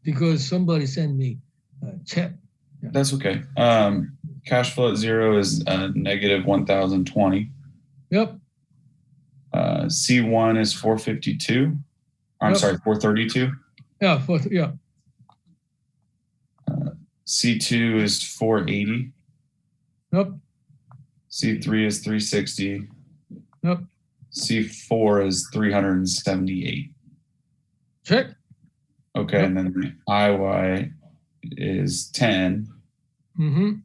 because somebody sent me a check. Yeah. That's okay. Cash flow at 0 is negative 1020. Yep, C1 is 452. I'm Yep. sorry, 432. yeah, yeah, C2 is 480. yep, C3 is 360. yep. C4 is 378. Check. Okay, Yep. and then the IY is 10. Mm-hmm.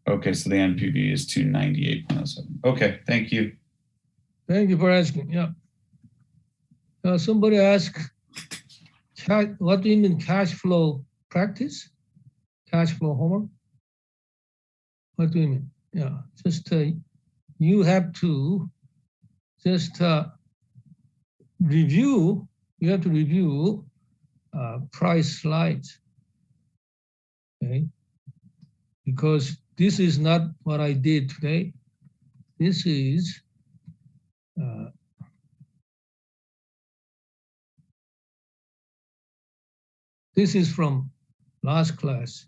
Okay, so the NPV is 298.07. Okay, thank you. Thank you for asking. Yeah. Somebody asked, what do you mean cash flow practice? Cash flow homework? What do you mean? Yeah, just you have to just review. You have to review price slides. Okay, because this is not what I did today. This is from last class.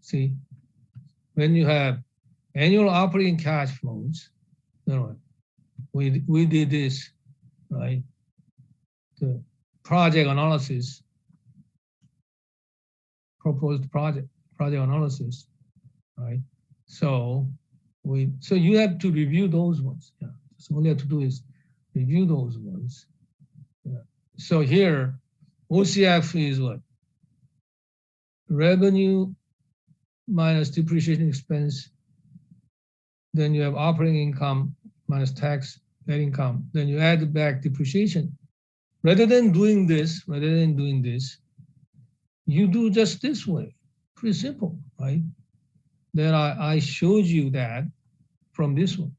See, when you have annual operating cash flows, you know, we did this, right? The project analysis, proposed project analysis, right? So you have to review those ones. Yeah. So all you have to do is review those ones. Yeah. So here, OCF is what? Revenue minus depreciation expense. Then you have operating income minus tax, net income. Then you add back depreciation. Rather than doing this, you do just this way. Pretty simple, right? Then I showed you that from this one.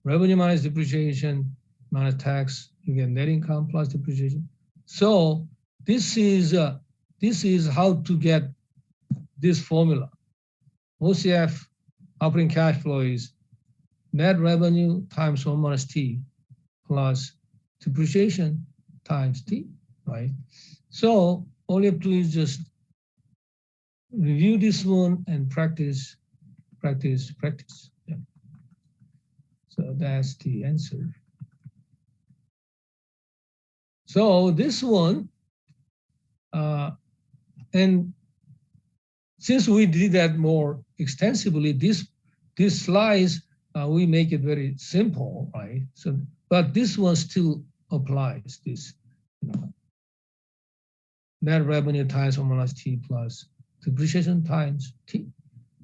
Revenue minus depreciation minus tax, you get net income plus depreciation. So this is how to get this formula. OCF, operating cash flow, is net revenue times 1 minus T plus depreciation times T, right? So all you have to do is just review this one and practice. Yeah. So that's the answer. So this one, and since we did that more extensively, these slides, we make it very simple, right? So, but this one still applies, this, you know, net revenue times 1 minus T plus depreciation times T.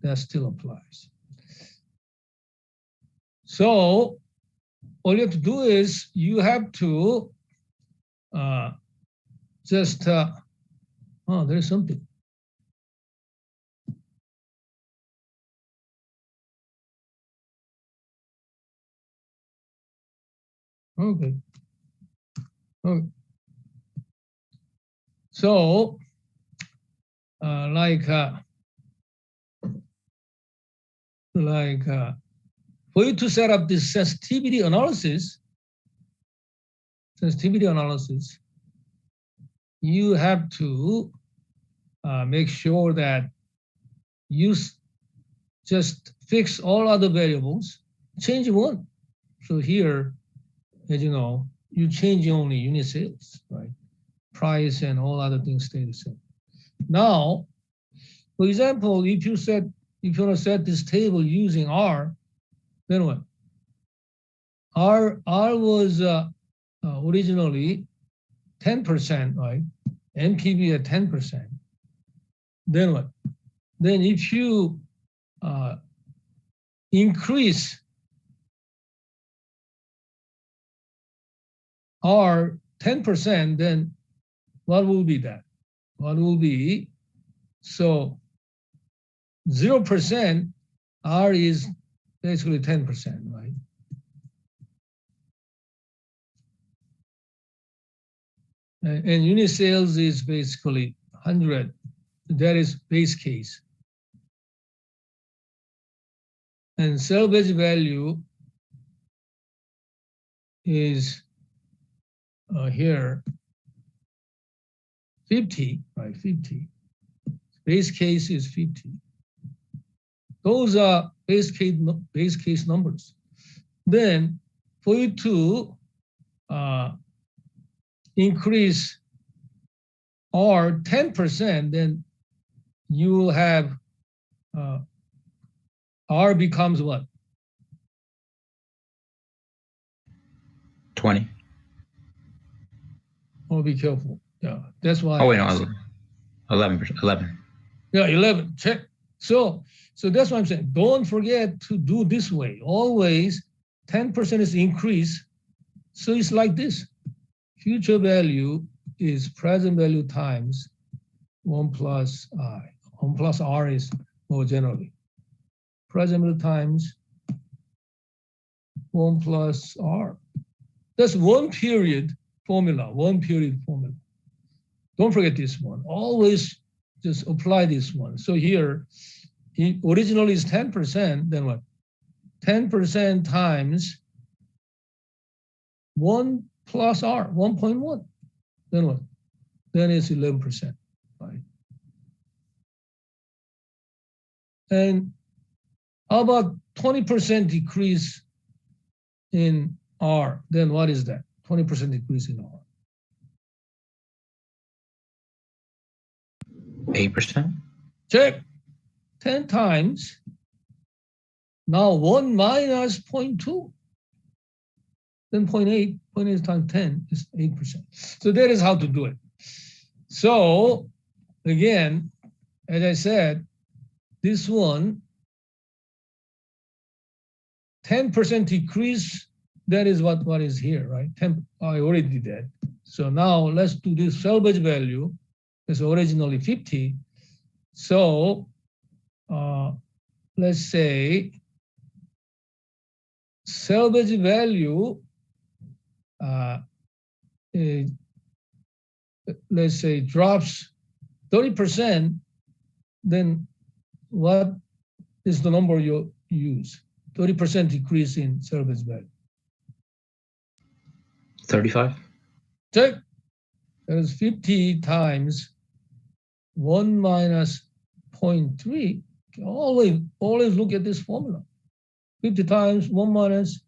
That still applies. So all you have to do is you have to just, oh, there's something. Okay. Okay. So, for you to set up this sensitivity analysis, you have to make sure that you just fix all other variables, change one. So here, as you know, you change only unit sales, right? Price and all other things stay the same. Now, for example, if you want to set this table using R, then what? R was originally 10%, right? NPV at 10%. Then what? Then if you increase R 10%, then what will be that? What will be, so 0%, R is basically 10%, right? And unit sales is basically 100. That is base case. And salvage value is here 50, right? 50. Base case is 50. Those are base case numbers. Then for you to increase R 10%, then you will have R becomes what? 20. Oh, be careful. Yeah, that's why. Oh, wait, no, 11%. 11. Yeah, 11. Check. So that's what I'm saying. Don't forget to do this way. Always 10% is increase. So it's like this. Future value is present value times 1 plus I. 1 plus R is more generally. Present value times 1 plus R. That's one period formula, Don't forget this one. Always just apply this one. So here, originally is 10%, then what? 10% times 1 plus R, 1.1. Then what? Then it's 11%, right? And how about 20% decrease in R? Then what is that? 20% decrease in R. 8%. Check. 10 times. Now 1 minus 0.2. Then 0.8. 0.8 times 10 is 8%. So that is how to do it. So again, as I said, this one, 10% decrease, that is what is here, right? I already did that. So now let's do this salvage value. It's originally 50. So let's say salvage value, let's say drops 30%, then what is the number you use? 30% decrease in salvage value. 35. Check. That is 50 times 1 minus 0.3. Always look at this formula. 50 times 1 minus,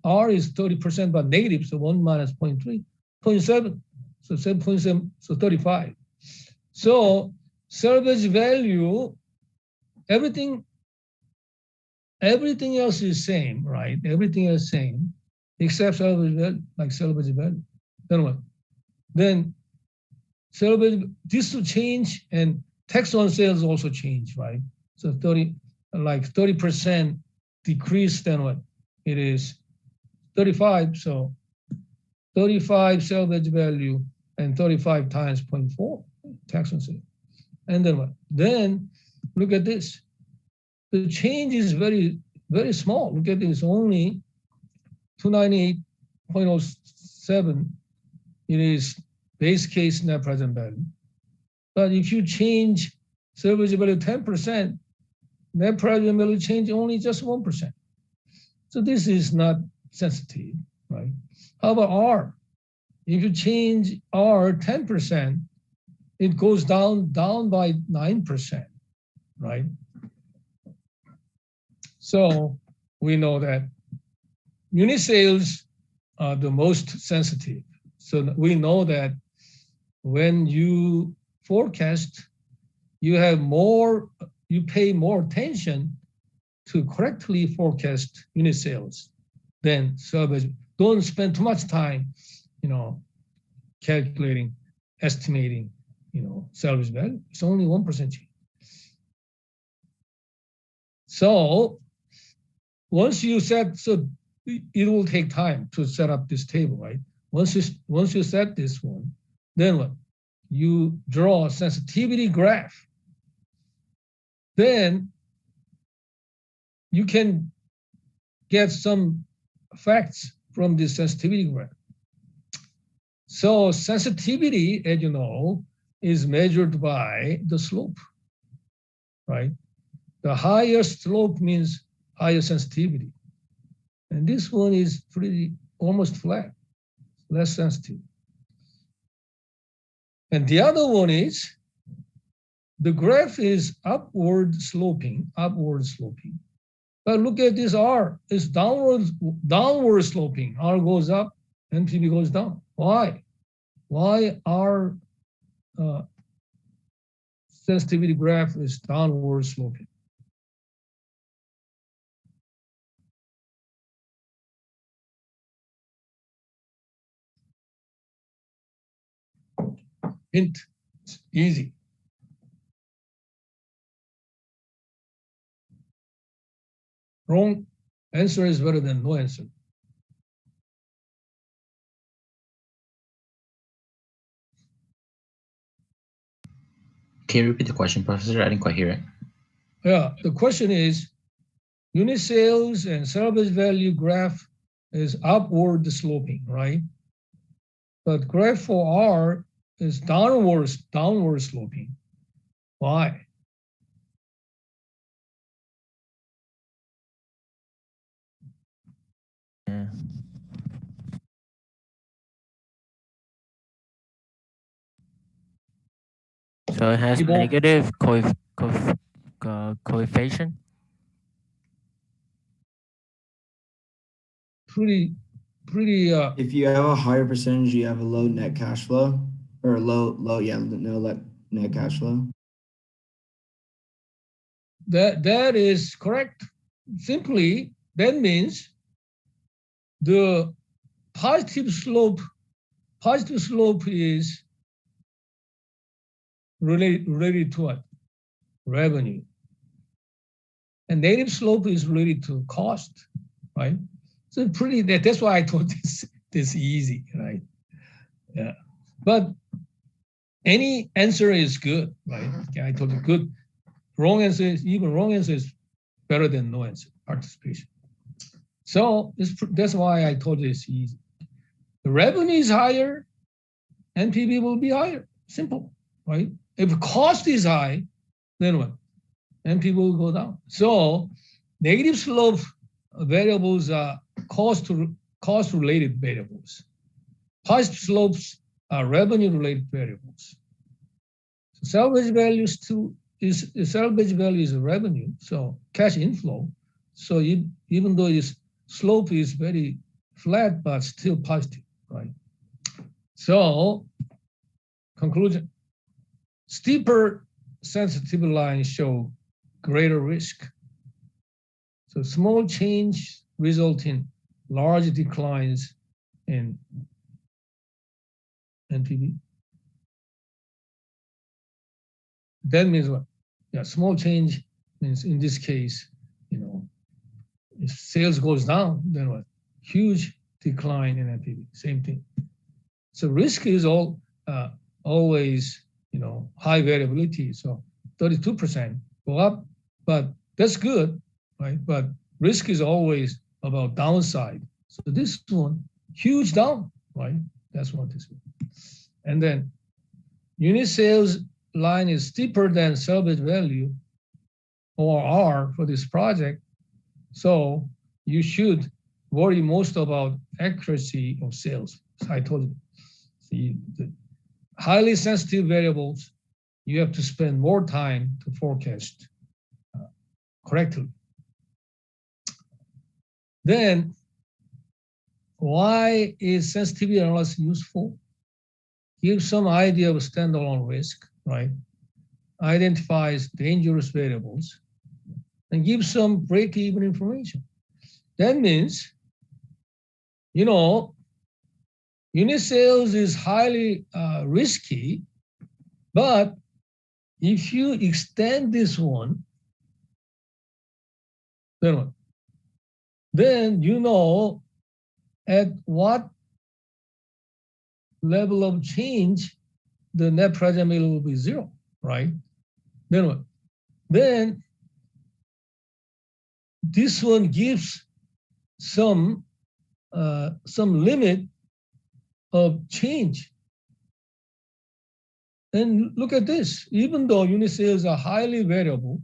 R is 30%, but negative, so 1 minus 0.3, 0.7, so 7.7, so 35. So salvage value, everything else is same, right? Everything is same, except salvage value, like salvage value. Then what? Then salvage, this will change, and tax on sales also change, right? So 30% decrease, then what? It is 35, so 35 salvage value and 35 times 0.4 tax on sale. And then what? Then look at this. The change is very, very small. Look at this, only 298.07. It is base case net present value. But if you change salvage value 10%, net present value change only just 1%. So this is not sensitive, right? How about R? If you change R 10%, it goes down by 9%, right? So we know that unit sales are the most sensitive. So we know that when you forecast, you pay more attention to correctly forecast unit sales than salvage. Don't spend too much time, calculating, estimating, salvage value. It's only 1% change. So once you set, so it will take time to set up this table, right? Once you set this one, then what? You draw a sensitivity graph. Then you can get some facts from this sensitivity graph. So sensitivity, as you know, is measured by the slope, right? The higher slope means higher sensitivity. And this one is pretty almost flat, less sensitive. And the other one is the graph is upward sloping. But look at this R, it's downward sloping. R goes up, NPV goes down. Why? Why R sensitivity graph is downward sloping? Hint, it's easy. Wrong answer is better than no answer. Can you repeat the question, Professor? I didn't quite hear it. Yeah, the question is, unit sales and salvage value graph is upward sloping, right? But graph for R is downward sloping. Why? Yeah. So it has People- negative coefficient. Pretty. If you have a higher percentage, you have a low net cash flow, or no net cash flow. That is correct. Simply, that means the positive slope is related to what? Revenue. And negative slope is related to cost, right? So that's why I told this easy, right? Yeah. But any answer is good, right? Okay, I told you good. Wrong answer is better than no answer, participation. So that's why I told you it's easy. The revenue is higher, NPV will be higher. Simple, right? If cost is high, then what? NPV will go down. So negative slope variables are cost-related variables. Positive slopes are revenue-related variables. So salvage value is revenue, so cash inflow. So even though its slope is very flat, but still positive, right? So conclusion: steeper sensitivity lines show greater risk. So small change result in large declines in NPV. That means what? Yeah, small change means in this case, if sales goes down, then what? Huge decline in NPV, same thing. So risk is always, high variability. So 32% go up, but that's good, right? But risk is always about downside. So this one, huge down, right? That's what this is. And then unit sales line is steeper than salvage value, ORR, for this project. So you should worry most about accuracy of sales. I told you, the highly sensitive variables, you have to spend more time to forecast correctly. Then, why is sensitivity analysis useful? Gives some idea of standalone risk, right? Identifies dangerous variables and gives some break-even information. That means, unit sales is highly risky, but if you extend this one, then what? Then at what level of change the net present value will be zero, right? Then what? Then this one gives some limit of change. And look at this, even though unit sales are highly variable,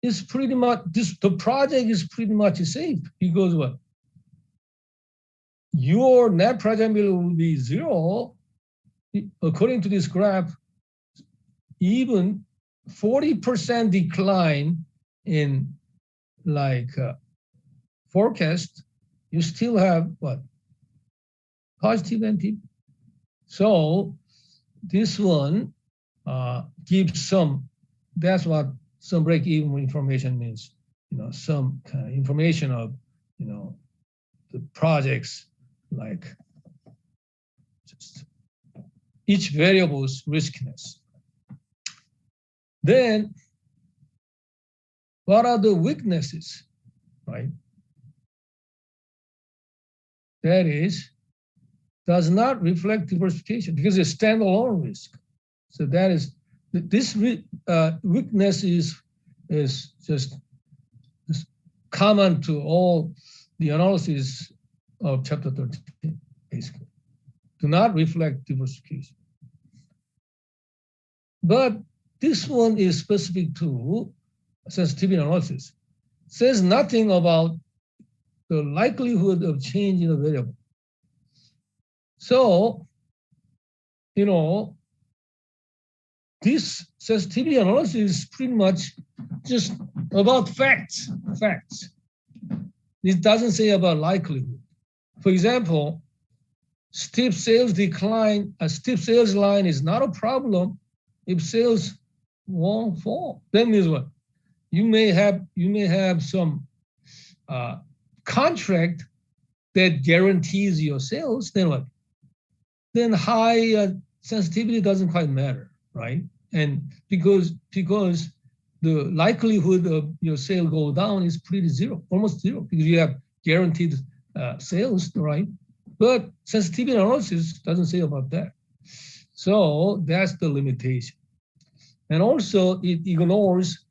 it's pretty much, the project is pretty much safe because what? Your net present value will be zero. According to this graph, even 40% decline in forecast, you still have what? Positive NPV. So this one gives that's what some break-even information means, some kind of information of, the projects, just each variable's riskiness. Then, what are the weaknesses, right? That is, does not reflect diversification because it's standalone risk. So that is, this weakness is just common to all the analysis of chapter 13, basically. Do not reflect diversification. But this one is specific to sensitivity analysis. Says nothing about the likelihood of change in a variable. So, this sensitivity analysis is pretty much just about facts. It doesn't say about likelihood. For example, steep sales decline, a steep sales line is not a problem if sales won't fall. That means what? You may have some contract that guarantees your sales, then what? Then high sensitivity doesn't quite matter, right? And because the likelihood of your sale go down is pretty zero, almost zero, because you have guaranteed sales, right? But sensitivity analysis doesn't say about that. So that's the limitation. And also it ignores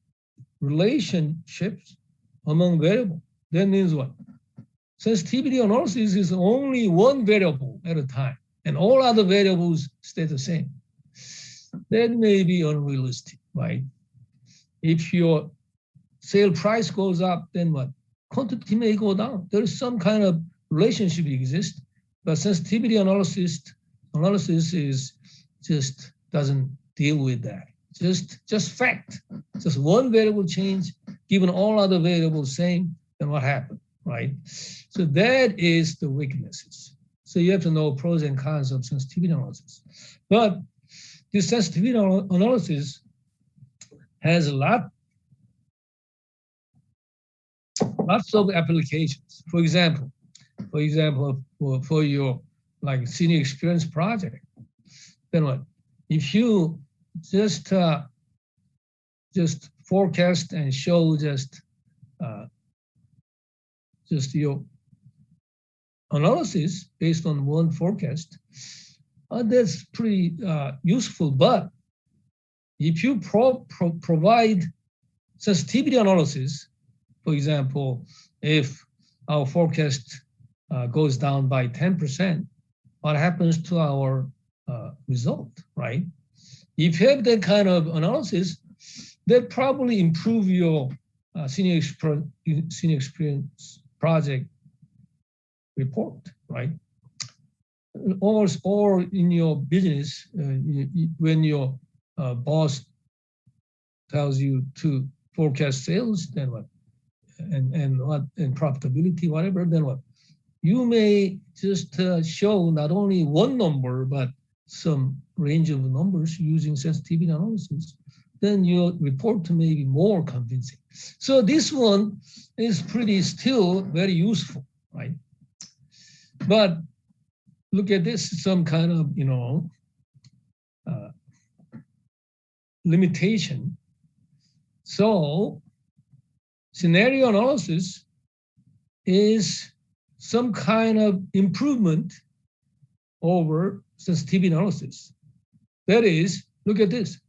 relationships among variables. That means what? Sensitivity analysis is only one variable at a time, and all other variables stay the same. That may be unrealistic, right? If your sale price goes up, then what? Quantity may go down. There is some kind of relationship exist, but sensitivity analysis is just doesn't deal with that. Just fact. Just one variable change, given all other variables same, then what happened, right? So that is the weaknesses. So you have to know pros and cons of sensitivity analysis. But this sensitivity analysis has lots of applications. For example, for your senior experience project, then what? if you just forecast and show just your analysis based on one forecast, that's pretty useful. But if you provide sensitivity analysis, for example, if our forecast goes down by 10%, what happens to our result, right? If you have that kind of analysis, that probably improve your senior experience project report, right? Or in your business, when your boss tells you to forecast sales, then what? And profitability, whatever, then what? You may just show not only one number, but some range of numbers using sensitivity analysis. Then your report may be more convincing. So this one is pretty still very useful, right? But look at this, some kind of, limitation. So scenario analysis is some kind of improvement over sensitivity analysis. That is, look at this.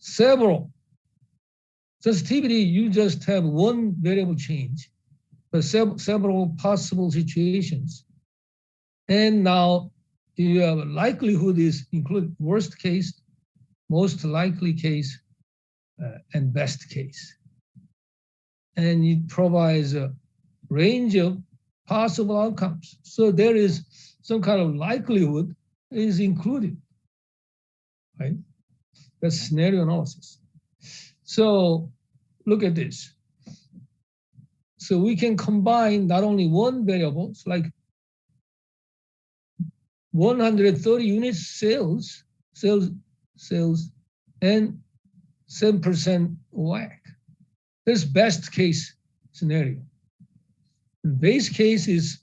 Several sensitivity, you just have one variable change, but several possible situations. And now you have a likelihood is include worst case, most likely case, and best case. And it provides a range of possible outcomes. So there is some kind of likelihood is included, right? That's scenario analysis. So look at this. So we can combine not only one variable, it's like 130 units sales, and 7% WACC. This best case scenario. The base case is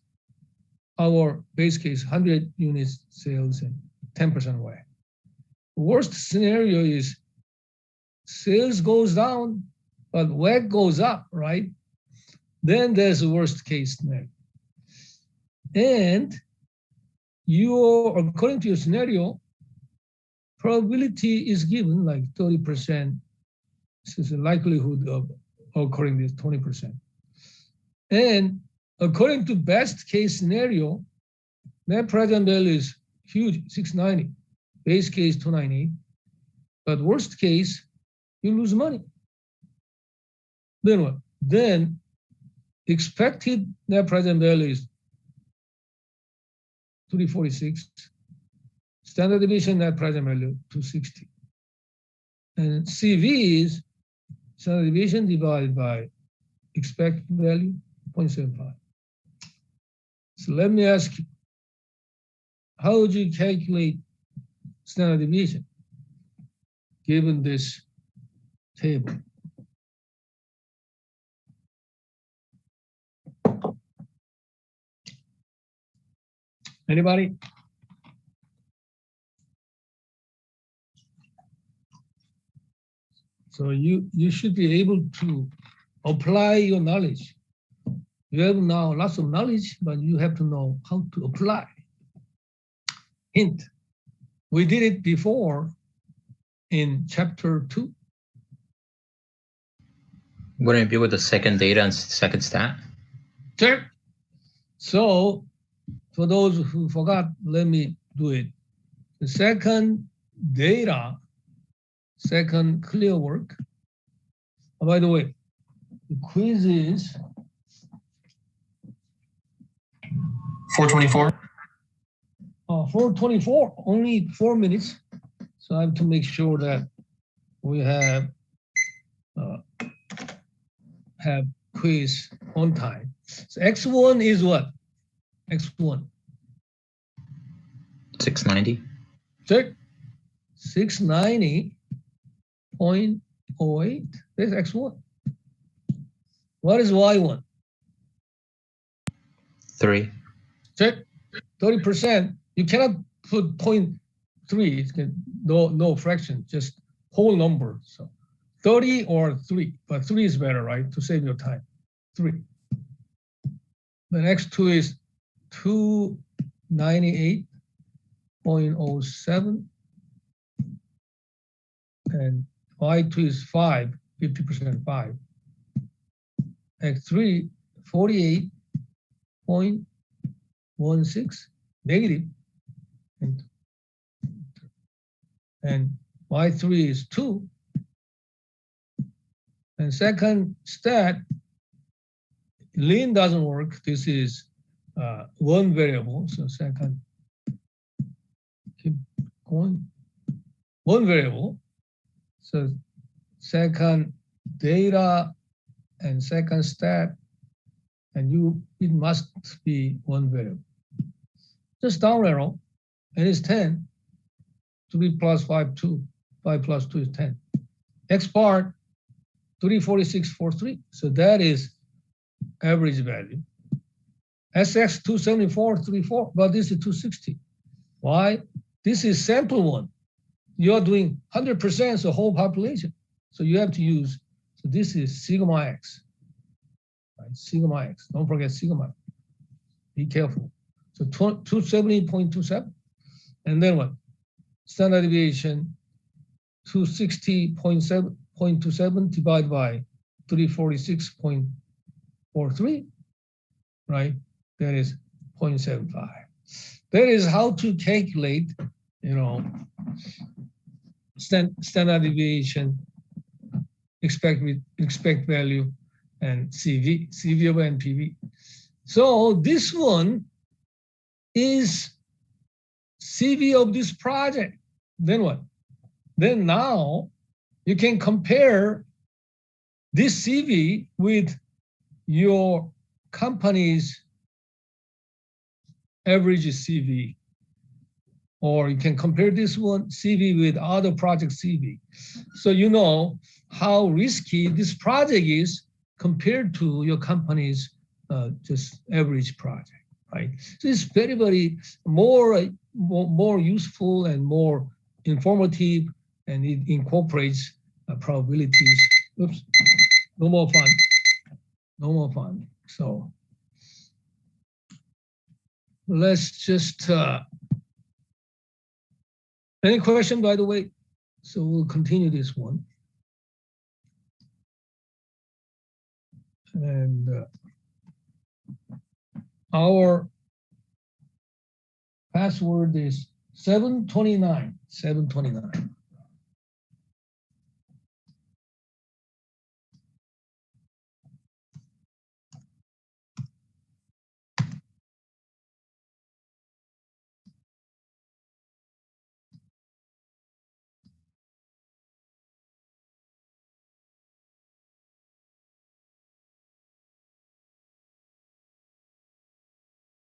our base case, 100 units sales and 10% WACC. Worst scenario is sales goes down, but WACC goes up, right? Then there's a worst case scenario. And according to your scenario, probability is given like 30%. This is the likelihood of occurring this 20%. And according to best case scenario, net present value is huge, 690. Base case 290. But worst case, you lose money. Then what? Then expected net present value is 346. Standard deviation net present value 260. And CV is standard deviation divided by expected value 0.75. So let me ask you, how would you calculate standard deviation given this table? Anybody? So you should be able to apply your knowledge. You have now lots of knowledge, but you have to know how to apply. Hint, we did it before in chapter 2. Wouldn't it be with the second data and second stat? Sure. So for those who forgot, let me do it. The second data, second clear work. Oh, by the way, the quiz is 424. 424, only 4 minutes. So I have to make sure that we have quiz on time. So X1 is what? X1. 690. Check. 690.08. That's X1. What is Y1? 3. Check. 30%. You cannot put 3, it's no fraction, just whole number. So 30 or 3, but 3 is better, right? To save your time, 3. The next 2 is 298.07. And Y2 is 5, 50% 5. X3, 48.16 negative. And Y3 is 2. And second stat, lean doesn't work. This is one variable. So second, keep going. One variable. So second data and second stat, and it must be one variable. Just down arrow, and it's 10. 3 plus 5, 2. 5 plus 2 is 10. Next part, 346.43. So that is average value. SX 274.34, but this is 260. Why? This is sample one. You're doing 100% the whole population. So you have to use, so this is sigma x. Right? Sigma x. Don't forget sigma. Be careful. So 270.27. And then what? Standard deviation 260.27 divided by 346.43, right? That is 0.75. That is how to calculate, standard deviation, expect value, and CV over NPV. So this one is CV of this project. Then what? Then now you can compare this CV with your company's average CV, or you can compare this one CV with other project CV. So you know how risky this project is compared to your company's just average project, right? So it's very, very more useful and more informative, and it incorporates probabilities. Oops, no more fun. So let's just, any question, by the way? So we'll continue this one. And our password is 729.